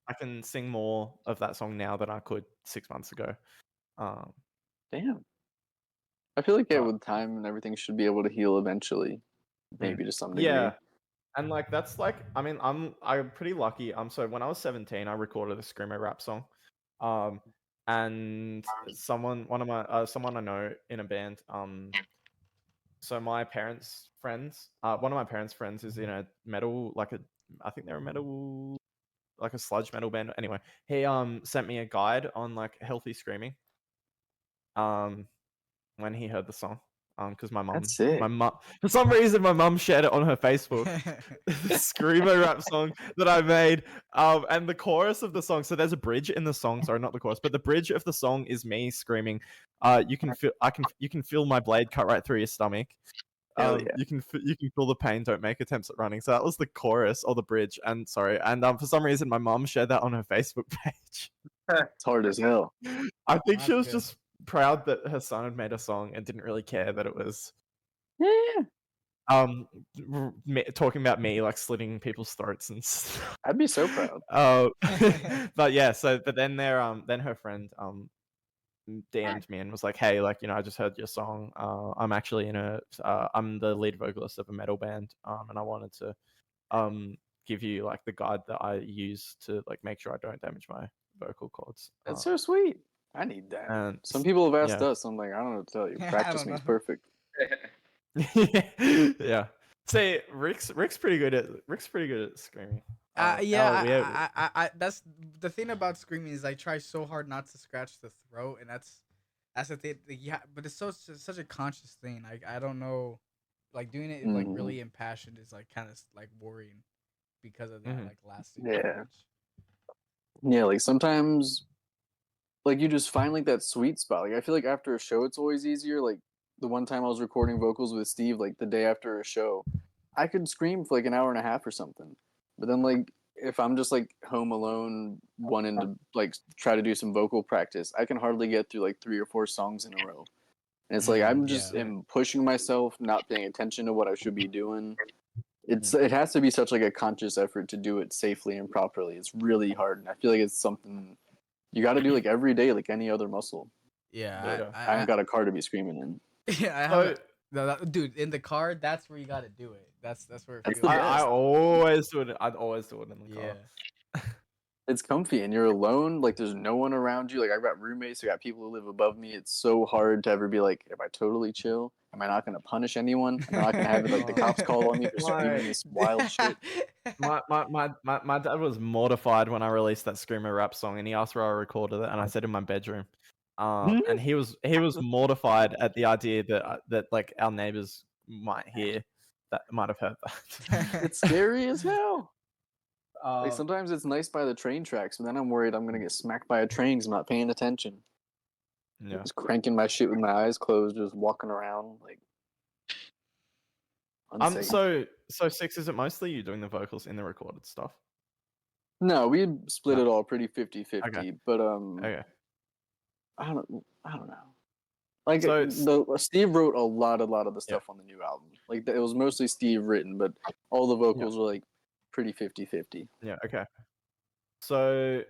Speaker 3: I can sing more of that song now than I could 6 months ago.
Speaker 2: Damn. I feel like yeah,
Speaker 3: But-
Speaker 2: with time and everything should be able to heal eventually. Maybe to some degree.
Speaker 3: Yeah. And like that's like I mean I'm pretty lucky. So when I was 17 I recorded a screamo rap song. And someone I know in a band, so my parents' friends, one of my parents' friends is in a metal, I think they're a metal, like a sludge metal band. Anyway, he sent me a guide on like healthy screaming. When he heard the song, because my mum, for some reason, my mum shared it on her Facebook. The screamo rap song that I made, and the chorus of the song. So there's a bridge in the song. Sorry, not the chorus, but the bridge of the song is me screaming. You can feel my blade cut right through your stomach.
Speaker 2: Hell yeah.
Speaker 3: You can feel the pain. Don't make attempts at running. So that was the chorus or the bridge. And sorry, and for some reason, my mum shared that on her Facebook page.
Speaker 2: It's hard as hell.
Speaker 3: I think she
Speaker 1: That's
Speaker 3: was
Speaker 1: good.
Speaker 3: just proud that her son had made a song and didn't really care that it was
Speaker 2: Yeah.
Speaker 3: talking about me like slitting people's throats and stuff.
Speaker 2: I'd be so proud.
Speaker 3: But yeah, but then then her friend DM'd me and was like, hey, like, I just heard your song. I'm actually I'm the lead vocalist of a metal band, and I wanted to give you like the guide that I use to like make sure I don't damage my vocal cords.
Speaker 2: That's so sweet. I need that.
Speaker 3: And
Speaker 2: Some people have asked us. I'm like, I don't know what to tell you.
Speaker 1: Yeah, I
Speaker 2: Practice
Speaker 1: don't
Speaker 2: makes
Speaker 1: know.
Speaker 2: perfect.
Speaker 3: yeah. See, Rick's pretty good at screaming.
Speaker 1: I that's the thing about screaming is I try so hard not to scratch the throat, and that's the thing. Yeah, but it's such a conscious thing. I don't know, like doing it like really impassioned is like kind of like worrying because of that like lasting damage.
Speaker 2: Yeah, like sometimes, like you just find like that sweet spot. Like I feel like after a show, it's always easier. Like the one time I was recording vocals with Steve, like the day after a show, I could scream for like an hour and a half or something. But then like if I'm just like home alone wanting to like try to do some vocal practice, I can hardly get through like 3 or 4 songs in a row. And it's like I'm just am pushing myself, not paying attention to what I should be doing. It has to be such like a conscious effort to do it safely and properly. It's really hard, and I feel like it's something You got to do like every day, like any other muscle.
Speaker 1: Yeah,
Speaker 2: But I ain't got a car to be screaming in.
Speaker 1: Yeah, I
Speaker 3: So-
Speaker 1: have. Dude, in the car, that's where you got to do it. That's where it
Speaker 2: That's
Speaker 1: feels.
Speaker 2: the
Speaker 3: I
Speaker 2: best.
Speaker 3: always do it. I'd always do it in the
Speaker 1: Yeah.
Speaker 3: car.
Speaker 2: It's comfy and you're alone. Like there's no one around you. Like I've got roommates. I got people who live above me. It's so hard to ever be like, am I totally chill? Am I not going to punish anyone? Am I not going to have it like the cops call on me for screaming this wild shit?
Speaker 3: My dad was mortified when I released that screamer rap song, and he asked where I recorded it, and I said in my bedroom. And he was mortified at the idea that like our neighbors might hear that, might have heard that.
Speaker 2: It's scary as hell. Like
Speaker 3: Um,
Speaker 2: sometimes it's nice by the train tracks, but then I'm worried I'm gonna get smacked by a train because I'm not paying attention.
Speaker 3: yeah.
Speaker 2: Just cranking my shit with my eyes closed, just walking around like. Unsafe.
Speaker 3: So Six, is it mostly you doing the vocals in the recorded stuff?
Speaker 2: No, we split
Speaker 3: No.
Speaker 2: it all pretty 50-50,
Speaker 3: Okay.
Speaker 2: but
Speaker 3: Okay.
Speaker 2: I don't know. Like
Speaker 3: So
Speaker 2: Steve wrote a lot of the stuff on the new album. Like it was mostly Steve written, but all the vocals were like pretty 50-50.
Speaker 3: Yeah. Okay. So,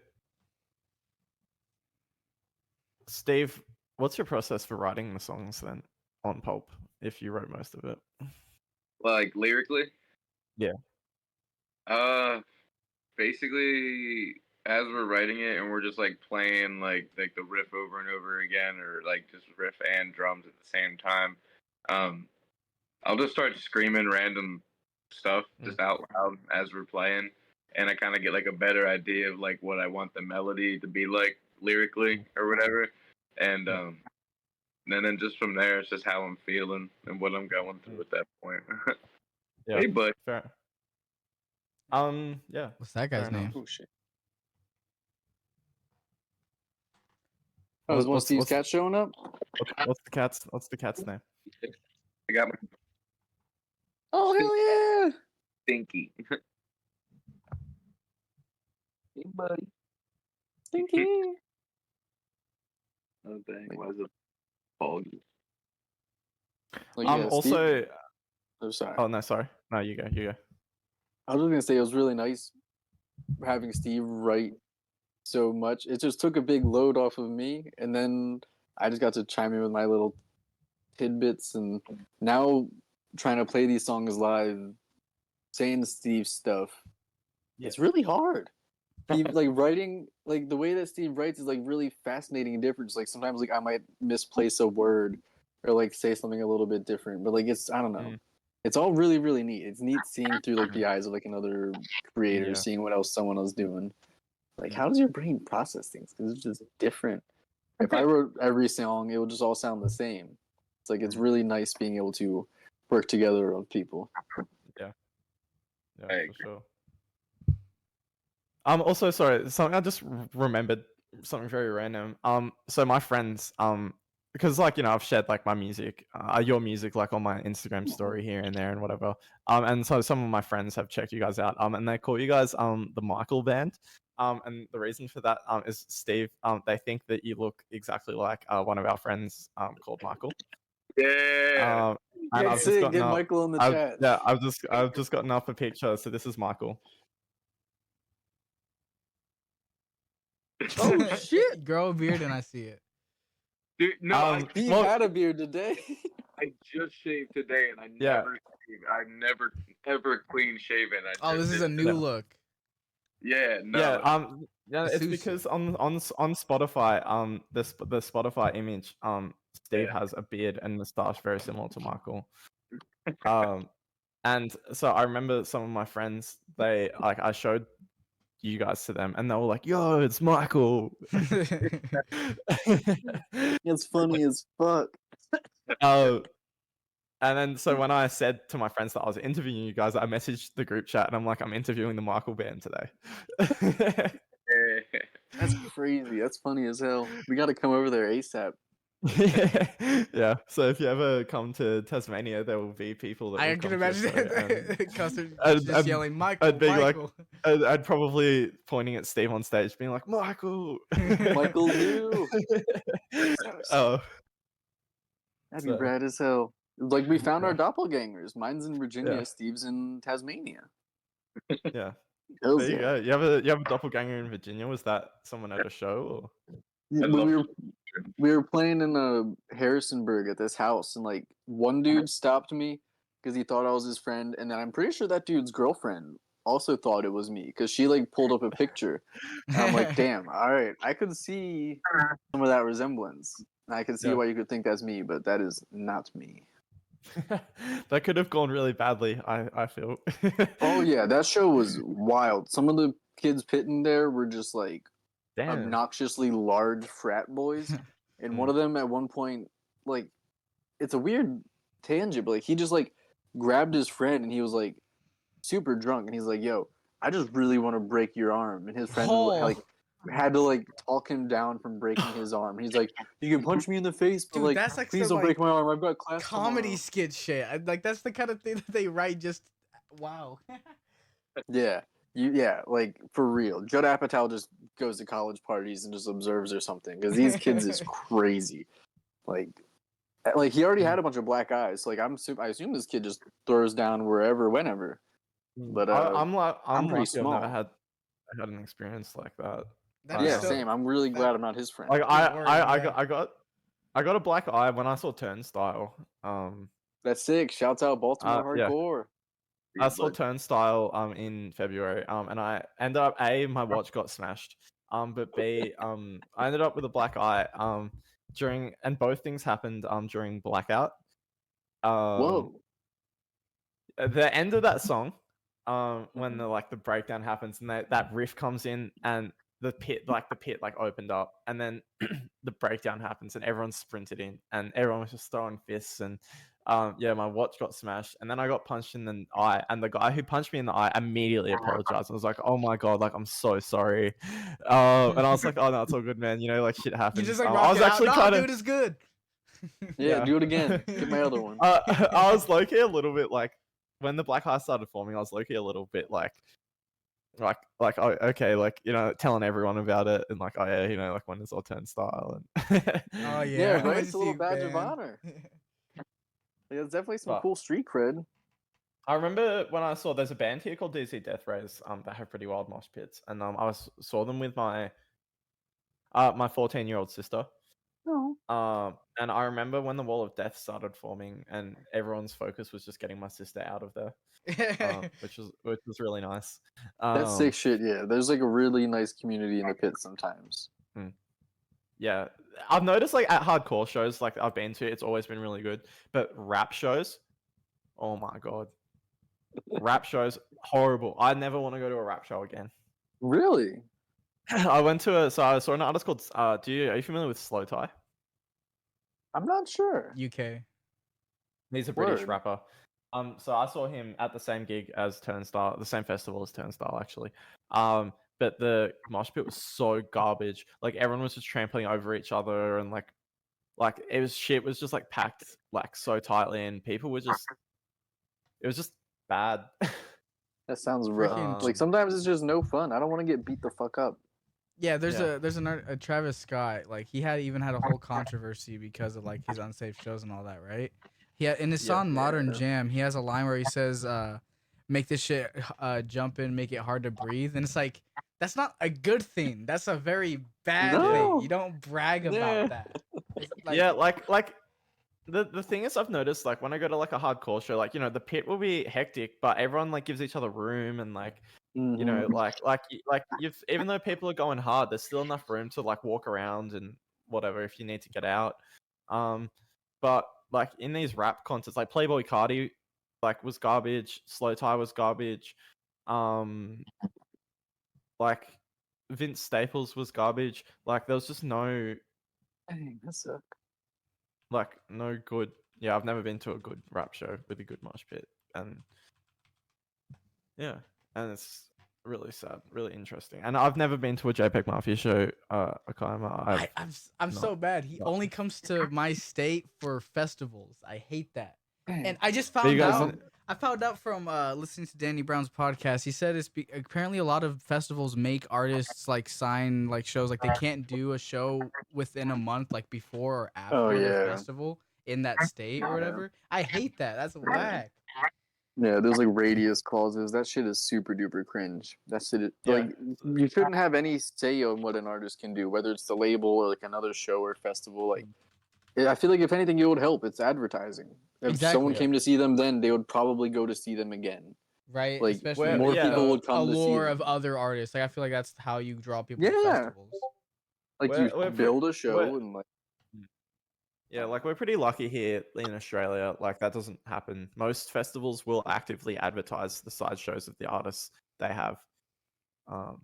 Speaker 3: Steve, what's your process for writing the songs then on Pulp? If you wrote most of it.
Speaker 4: Like lyrically.
Speaker 3: Yeah.
Speaker 4: Basically, as we're writing it and we're just like playing like the riff over and over again, or like just riff and drums at the same time, I'll just start screaming random stuff just out loud as we're playing, and I kind of get like a better idea of like what I want the melody to be like lyrically or whatever, and then just from there it's just how I'm feeling and what I'm going through at that point.
Speaker 3: Yeah.
Speaker 4: Hey, bud.
Speaker 3: Fair. Yeah.
Speaker 1: What's that guy's
Speaker 3: Fair
Speaker 1: name?
Speaker 3: enough.
Speaker 2: Oh shit! Oh, is one of Steve's cats showing up?
Speaker 3: What's the cat's name?
Speaker 4: I got my
Speaker 2: Oh hell yeah!
Speaker 4: stinky. Hey, buddy.
Speaker 2: Stinky.
Speaker 4: Oh dang, why is it foggy?
Speaker 2: Like, yeah,
Speaker 3: Also.
Speaker 2: Steve... Oh sorry.
Speaker 3: Oh no, sorry. No, you go. You go.
Speaker 2: I was just gonna say it was really nice having Steve write so much. It just took a big load off of me, and then I just got to chime in with my little tidbits. And now trying to play these songs live, saying Steve's stuff, it's really hard. He, like writing, like the way that Steve writes is like really fascinating and different. Just, like sometimes like I might misplace a word or like say something a little bit different, but like it's I don't know. It's all really, really neat. It's neat seeing through like the eyes of like another creator, seeing what else someone else doing. Like, how does your brain process things? Because it's just different. If I wrote every song, it would just all sound the same. It's like it's really nice being able to work together with people.
Speaker 3: Yeah,
Speaker 4: I
Speaker 3: for sure. Also, sorry, something I just remembered, something very random. So my friends, because like I've shared like my music, your music like on my Instagram story here and there and whatever. And so some of my friends have checked you guys out. And they call you guys the Michael Band. And the reason for that is Steve. They think that you look exactly like one of our friends called Michael.
Speaker 4: Yeah.
Speaker 3: And I've just gotten
Speaker 2: get Michael in the chat.
Speaker 3: Yeah, I've just gotten up a picture. So this is Michael.
Speaker 2: Oh shit!
Speaker 1: Grow a beard and I see it.
Speaker 4: Dude, no,
Speaker 2: Steve had a beard today.
Speaker 4: I just shaved today, and I never ever clean shaven.
Speaker 1: This is a new look.
Speaker 4: Yeah, no.
Speaker 3: Yeah, it's because on Spotify, the Spotify image, Steve has a beard and mustache very similar to Michael. And so I remember some of my friends, they like I showed you guys to them, and they were like, "Yo, it's Michael."
Speaker 2: It's funny as fuck.
Speaker 3: And then so when I said to my friends that I was interviewing you guys, I messaged the group chat and I'm like, I'm interviewing the Michael Band today.
Speaker 2: That's crazy. That's funny as hell. We got to come over there ASAP.
Speaker 3: Yeah. So if you ever come to Tasmania, there will be people that.
Speaker 1: I can imagine customers just yelling, "Michael,
Speaker 3: I'd be
Speaker 1: Michael."
Speaker 3: like, I'd probably pointing at Steve on stage, being like, "Michael,
Speaker 2: Michael, you."
Speaker 3: Oh,
Speaker 2: that'd be rad as hell. Like we found our doppelgangers. Mine's in Virginia. Steve's in Tasmania.
Speaker 3: Yeah.
Speaker 2: Hells
Speaker 3: There you
Speaker 2: yeah.
Speaker 3: go. You have a doppelganger in Virginia. Was that someone at a show?
Speaker 2: Yeah,
Speaker 4: I
Speaker 2: but
Speaker 4: love
Speaker 2: we were playing in Harrisonburg at this house, and like one dude stopped me because he thought I was his friend, and then I'm pretty sure that dude's girlfriend also thought it was me because she like pulled up a picture, and I'm like, damn, all right, I could see some of that resemblance. And I can see
Speaker 3: Yeah.
Speaker 2: why you could think that's me, but that is not me.
Speaker 3: That could have gone really badly. I feel.
Speaker 2: Oh yeah, that show was wild. Some of the kids pitting there were just like
Speaker 3: Damn.
Speaker 2: obnoxiously large frat boys, and one of them at one point, like, it's a weird tangent, but like he just like grabbed his friend and he was like super drunk, and he's like, "Yo, I just really want to break your arm," and his friend like had to like talk him down from breaking his arm. He's like, "You can punch me in the face, but
Speaker 1: Dude,
Speaker 2: like,
Speaker 1: that's like
Speaker 2: please
Speaker 1: some,
Speaker 2: don't break
Speaker 1: like,
Speaker 2: my arm. I've got class
Speaker 1: comedy
Speaker 2: tomorrow."
Speaker 1: skit shit. Like that's the kind of thing that they write. Just wow.
Speaker 2: Yeah, yeah, like for real. Judd Apatow just goes to college parties and just observes or something because these kids is crazy. Like he already had a bunch of black eyes. So, like I assume this kid just throws down wherever, whenever. But
Speaker 3: I'm
Speaker 2: I'm pretty
Speaker 3: lucky. I've
Speaker 2: small.
Speaker 3: never had an experience like that.
Speaker 1: That
Speaker 3: I
Speaker 1: is
Speaker 2: Yeah,
Speaker 3: know.
Speaker 1: so-
Speaker 2: same. I'm really glad I'm not his friend.
Speaker 3: Like
Speaker 1: Good word, yeah.
Speaker 3: I got a black eye when I saw Turnstile.
Speaker 2: That's sick. Shouts out Baltimore
Speaker 3: Yeah.
Speaker 2: hardcore.
Speaker 3: I saw Turnstile in February. And I ended up my watch got smashed. But B I ended up with a black eye during, and both things happened during blackout.
Speaker 2: Whoa.
Speaker 3: The end of that song, when the breakdown happens and that riff comes in and the pit opened up, and then the breakdown happens and everyone sprinted in and everyone was just throwing fists, and my watch got smashed, and then I got punched in the eye, and the guy who punched me in the eye immediately apologized. I was like, oh my god, like I'm so sorry. And I was like, oh no, it's all good, man, like shit
Speaker 1: You
Speaker 3: happens.
Speaker 1: just like
Speaker 3: I was actually
Speaker 1: kind
Speaker 3: kind
Speaker 1: dude,
Speaker 3: of
Speaker 1: is good.
Speaker 2: Yeah,
Speaker 3: Yeah.
Speaker 2: do it again. Get my other one.
Speaker 3: I was low-key a little bit like, when the black eye started forming, I was low-key a little bit like oh, okay, like, telling everyone about it, and like, oh yeah, like when it's all Turnstile, and
Speaker 1: Oh
Speaker 2: Yeah,
Speaker 1: yeah,
Speaker 2: right. It's a little badge of honor. Yeah, it's definitely some
Speaker 3: But-
Speaker 2: cool street cred.
Speaker 3: I remember when I saw there's a band here called DC Death Rays that have pretty wild mosh pits, and saw them with my 14-year-old sister.
Speaker 2: Oh.
Speaker 3: And I remember when the Wall of Death started forming, and everyone's focus was just getting my sister out of there, which was really nice.
Speaker 2: That's sick shit, yeah. There's like a really nice community in the pit sometimes.
Speaker 3: Yeah, I've noticed like at hardcore shows like I've been to, it's always been really good. But rap shows, oh my god, rap shows horrible. I never want to go to a rap show again.
Speaker 2: Really?
Speaker 3: I went to so I saw an artist called. Are you familiar with Slow Tie?
Speaker 2: I'm not sure.
Speaker 1: UK.
Speaker 3: He's a British
Speaker 2: Word.
Speaker 3: rapper. So I saw him at the same gig as Turnstile, the same festival as Turnstile, actually. But the mosh pit was so garbage. Like everyone was just trampling over each other, and like it was shit. Was just like packed like so tightly, and people were just. It was just bad.
Speaker 2: That sounds rough.
Speaker 1: Freaking-
Speaker 2: Like sometimes it's just no fun. I don't want to get beat the fuck up.
Speaker 1: Yeah, there's
Speaker 3: Yeah.
Speaker 1: a Travis Scott, like he even had a whole controversy because of like his unsafe shows and all that, right? In his song Modern Jam, he has a line where he says, make this shit jump in, make it hard to breathe. And it's like, that's not a good thing. That's a very bad
Speaker 2: No.
Speaker 1: thing. You don't brag about
Speaker 2: Yeah.
Speaker 1: that. It's
Speaker 3: Yeah, like the thing is, I've noticed like when I go to like a hardcore show, like the pit will be hectic, but everyone like gives each other room, and like
Speaker 2: Mhm.
Speaker 3: like you've, even though people are going hard, there's still enough room to like walk around and whatever if you need to get out. But like in these rap concerts, like Playboy Cardi like was garbage, Slow Tie was garbage, like Vince Staples was garbage. Like there was just no
Speaker 2: Dang, that sucks.
Speaker 3: like no good. Yeah, I've never been to a good rap show with a good mosh pit, and yeah, and it's really sad, really interesting. And I've never been to a JPEG Mafia show, Akaima.
Speaker 1: I'm so bad. He
Speaker 3: not.
Speaker 1: only comes to my state for festivals. I hate that.
Speaker 2: Dang.
Speaker 1: And I just
Speaker 3: you
Speaker 1: found
Speaker 3: guys
Speaker 1: out.
Speaker 3: in-
Speaker 1: I found out from listening to Danny Brown's podcast. He said apparently a lot of festivals make artists like sign like shows, like they can't do a show within a month, like before or after the
Speaker 2: yeah.
Speaker 1: festival in that state or whatever. I hate that. That's whack.
Speaker 2: Yeah, there's like radius clauses. That shit is super duper cringe. That shit is,
Speaker 3: Yeah.
Speaker 2: like you shouldn't have any say on what an artist can do, whether it's the label or like another show or festival. Like I feel like if anything, it would help. It's advertising. If someone
Speaker 1: Exactly.
Speaker 2: came to see them then, they would probably go to see them again.
Speaker 1: Right,
Speaker 2: Like
Speaker 1: especially
Speaker 3: Well,
Speaker 2: more
Speaker 3: yeah.
Speaker 2: people
Speaker 1: the
Speaker 2: would come to see
Speaker 1: allure
Speaker 2: them.
Speaker 1: of other artists. Like I feel like that's how you draw people to
Speaker 2: Yeah.
Speaker 1: festivals.
Speaker 2: Like you build a show and like
Speaker 3: Yeah, like we're pretty lucky here in Australia. Like that doesn't happen. Most festivals will actively advertise the side shows of the artists they have.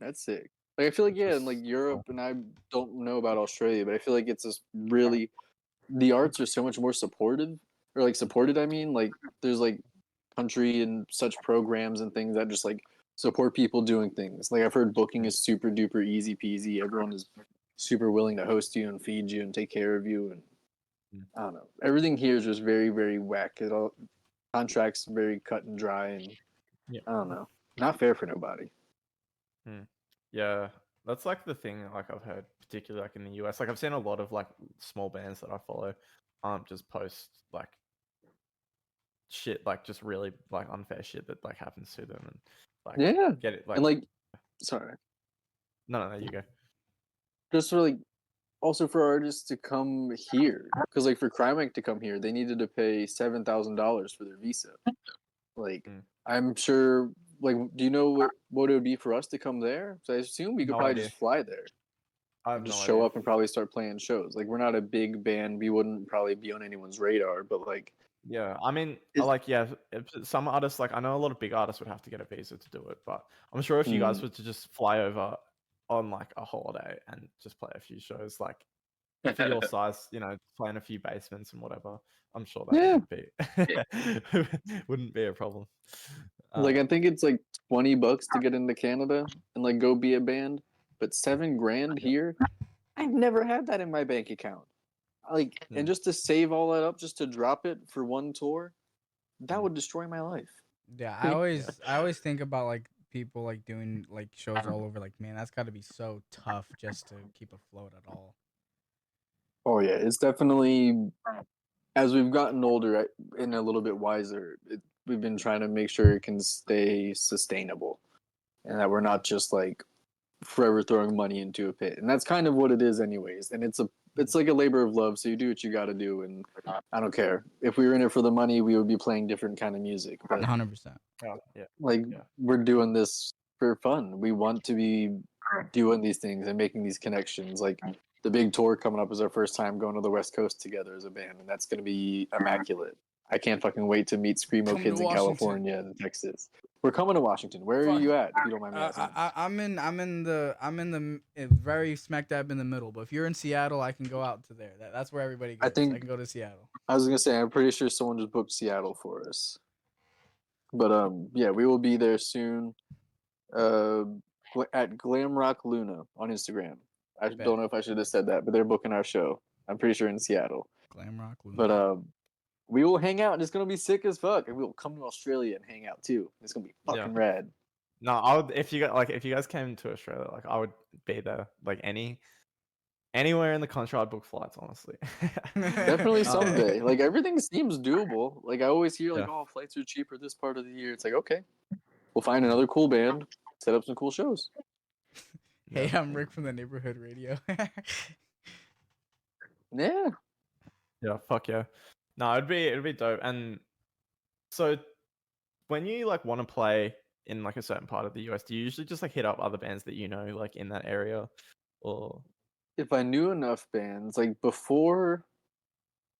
Speaker 2: that's sick. Like I feel like
Speaker 3: Which
Speaker 2: in like
Speaker 3: is-
Speaker 2: Europe, and I don't know about Australia, but I feel like it's just really the arts are so much more supportive or like supported. I mean, like there's like country and such programs and things that just like support people doing things. Like I've heard booking is super duper easy peasy. Everyone is super willing to host you and feed you and take care of you and I don't know. Everything here is just very, very whack. It all contracts very cut and dry, and
Speaker 3: Yeah.
Speaker 2: I don't know. Not fair for nobody.
Speaker 3: Yeah, that's like the thing. Like I've heard, particularly like in the US. Like I've seen a lot of like small bands that I follow, just post like shit, like just really like unfair shit that like happens to them, and like
Speaker 2: Yeah,
Speaker 3: get it like
Speaker 2: and like, sorry,
Speaker 3: no, you go.
Speaker 2: just for like, also for artists to come here, because like for Crimex to come here, they needed to pay $7,000 for their visa. Like, I'm sure. Like, do you know what it would be for us to come there? So I assume we could
Speaker 3: No
Speaker 2: probably
Speaker 3: idea.
Speaker 2: just fly there.
Speaker 3: I have
Speaker 2: Just
Speaker 3: no
Speaker 2: show
Speaker 3: idea.
Speaker 2: up and probably start playing shows. Like we're not a big band. We wouldn't probably be on anyone's radar, but like
Speaker 3: Yeah, I mean,
Speaker 2: Is-
Speaker 3: like, yeah, some artists, like, I know a lot of big artists would have to get a visa to do it, but I'm sure if you guys were to just fly over on like a holiday and just play a few shows, like for your size, you know, playing a few basements and whatever, I'm sure that wouldn't be a problem.
Speaker 2: like I think it's like $20 to get into Canada and like go be a band, but $7,000 here. I've never had that in my bank account. Like, and just to save all that up, just to drop it for one tour, that would destroy my life.
Speaker 1: Yeah, I always think about like people like doing like shows all over. Like, man, that's got to be so tough just to keep afloat at all.
Speaker 2: Oh yeah, it's definitely as we've gotten older and a little bit wiser. We've been trying to make sure it can stay sustainable, and that we're not just like forever throwing money into a pit. And that's kind of what it is, anyways. And it's like a labor of love. So you do what you got to do, and I don't care if we were in it for the money, we would be playing different kind of music. But
Speaker 1: 100%.
Speaker 2: like we're doing this for fun. We want to be doing these things and making these connections. Like the big tour coming up is our first time going to the West Coast together as a band, and that's going to be immaculate. I can't fucking wait to meet Screamo
Speaker 1: Come to
Speaker 2: kids in
Speaker 1: Washington.
Speaker 2: California and Texas. We're coming to Washington. Where are you at? If you don't mind me asking.
Speaker 1: I'm in the very smack dab in the middle. But if you're in Seattle, I can go out to there. That's where everybody goes. I
Speaker 2: think-
Speaker 1: can go to Seattle.
Speaker 2: I was gonna say I'm pretty sure someone just booked Seattle for us. But yeah, we will be there soon. At Glam Rock Luna on Instagram. I don't know if I should have said that, but they're booking our show. I'm pretty sure in Seattle.
Speaker 1: Glam Rock Luna.
Speaker 2: But we will hang out and it's gonna be sick as fuck. And we will come to Australia and hang out too. It's gonna be fucking rad.
Speaker 3: No, I would if you guys came to Australia, like I would be there. Like anywhere in the country, I'd book flights. Honestly,
Speaker 2: Definitely someday. Like everything seems doable. Like I always hear like, oh, flights are cheaper this part of the year. It's like okay, we'll find another cool band, set up some cool shows.
Speaker 1: Hey, I'm Rick from the neighborhood radio.
Speaker 2: Yeah.
Speaker 3: Yeah, fuck yeah. No, it'd be dope. And so when you like want to play in like a certain part of the US, do you usually just like hit up other bands that you know like in that area, or
Speaker 2: If I knew enough bands, like before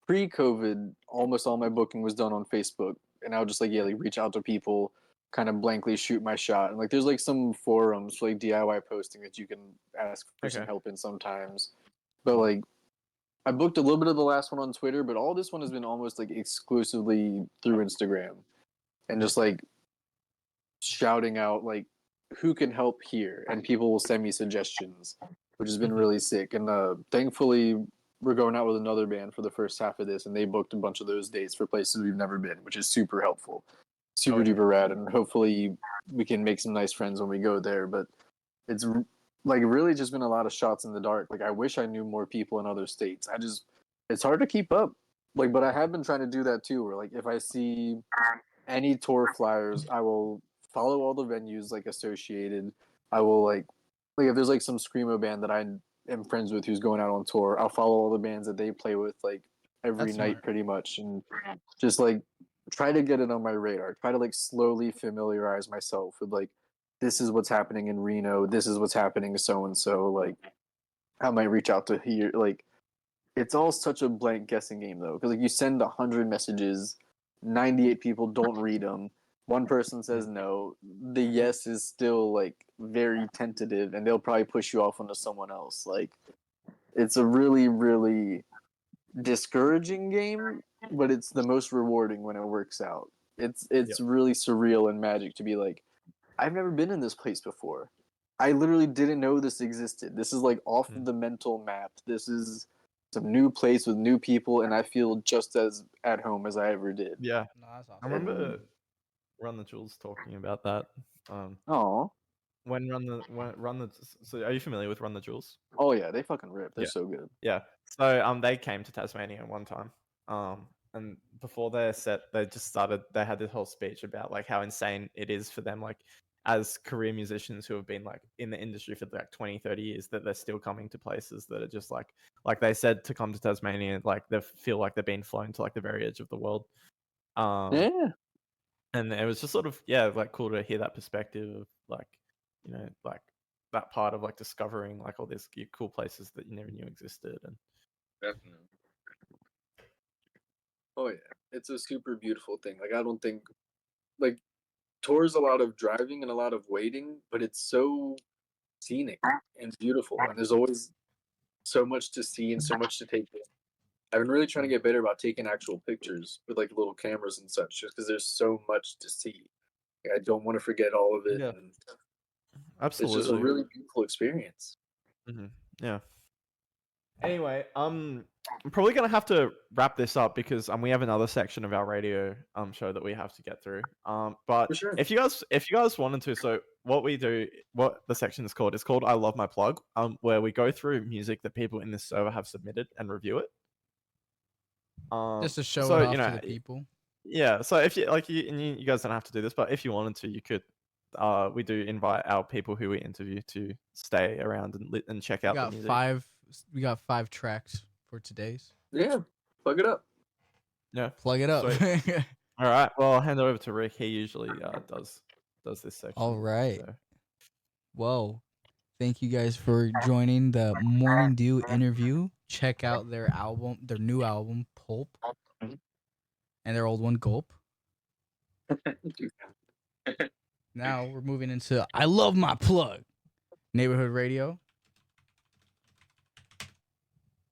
Speaker 2: pre-COVID, almost all my booking was done on Facebook, and I would just like reach out to people, kind of blankly shoot my shot. And like there's like some forums for like DIY posting that you can ask for some help in sometimes. But like I booked a little bit of the last one on Twitter, but all this one has been almost like exclusively through Instagram, and just like shouting out like who can help here, and people will send me suggestions, which has been really sick. And thankfully we're going out with another band for the first half of this, and they booked a bunch of those dates for places we've never been, which is super helpful, super duper rad. And hopefully we can make some nice friends when we go there. But it's like really just been a lot of shots in the dark. Like I wish I knew more people in other states. It's hard to keep up. Like, but I have been trying to do that too, where like if I see any tour flyers. I will follow all the venues like associated. I will like if there's like some screamo band that I am friends with who's going out on tour, I'll follow all the bands that they play with like every
Speaker 1: That's
Speaker 2: night
Speaker 1: smart.
Speaker 2: pretty much, and just like try to get it on my radar. Try to like slowly familiarize myself with like this is what's happening in Reno. This is what's happening to so and so. Like I might reach out to here. Like it's all such a blank guessing game though, because like you send 100 messages, 98 people don't read them. One person says no. The yes is still like very tentative, and they'll probably push you off onto someone else. Like it's a really, really discouraging game, but it's the most rewarding when it works out. It's really surreal and magic to be like, I've never been in this place before. I literally didn't know this existed. This is like off of the mental map. This is some new place with new people, and I feel just as at home as I ever did.
Speaker 3: Yeah,
Speaker 1: No, that's
Speaker 3: I
Speaker 1: awesome.
Speaker 3: remember Run the Jewels talking about that.
Speaker 2: Oh,
Speaker 3: When Run the so are you familiar with Run the Jewels?
Speaker 2: oh yeah, they fucking rip. They're
Speaker 3: Yeah.
Speaker 2: so good.
Speaker 3: Yeah. So they came to Tasmania one time. And before their set, they just started. They had this whole speech about like how insane it is for them, like as career musicians who have been like in the industry for like 20, 30 years, that they're still coming to places that are just like they said, to come to Tasmania, like they feel like they're being flown to like the very edge of the world.
Speaker 2: Yeah,
Speaker 3: And it was just sort of like cool to hear that perspective of like, like that part of like discovering like all these cool places that you never knew existed. And
Speaker 4: Definitely.
Speaker 2: oh yeah, it's a super beautiful thing. Like I don't think like tours a lot of driving and a lot of waiting, but it's so scenic and beautiful, and there's always so much to see and so much to take in. I've been really trying to get better about taking actual pictures with like little cameras and such, just because there's so much to see. Like, I don't want to forget all of it.
Speaker 3: Yeah.
Speaker 2: And
Speaker 3: absolutely,
Speaker 2: it's just a really beautiful experience.
Speaker 3: Yeah. Anyway, I'm probably gonna have to wrap this up because we have another section of our radio show that we have to get through. But
Speaker 2: For sure.
Speaker 3: if you guys wanted to, so what the section is called, it's called I Love My Plug, where we go through music that people in this server have submitted and review it.
Speaker 1: Just to show
Speaker 3: so,
Speaker 1: it off to the people.
Speaker 3: Yeah, so if you like, you guys don't have to do this, but if you wanted to, you could. We do invite our people who we interview to stay around and check out the music.
Speaker 1: We got 5 tracks for today's.
Speaker 2: Yeah, plug it up.
Speaker 3: Yeah,
Speaker 1: Plug it up.
Speaker 3: All right. Well, I'll hand it over to Rick. He usually does this section.
Speaker 1: All right.
Speaker 3: So.
Speaker 1: Well, thank you guys for joining the Morning Dew interview. Check out their new album, Pulp, and their old one, Gulp. Now we're moving into I Love My Plug, Neighborhood Radio.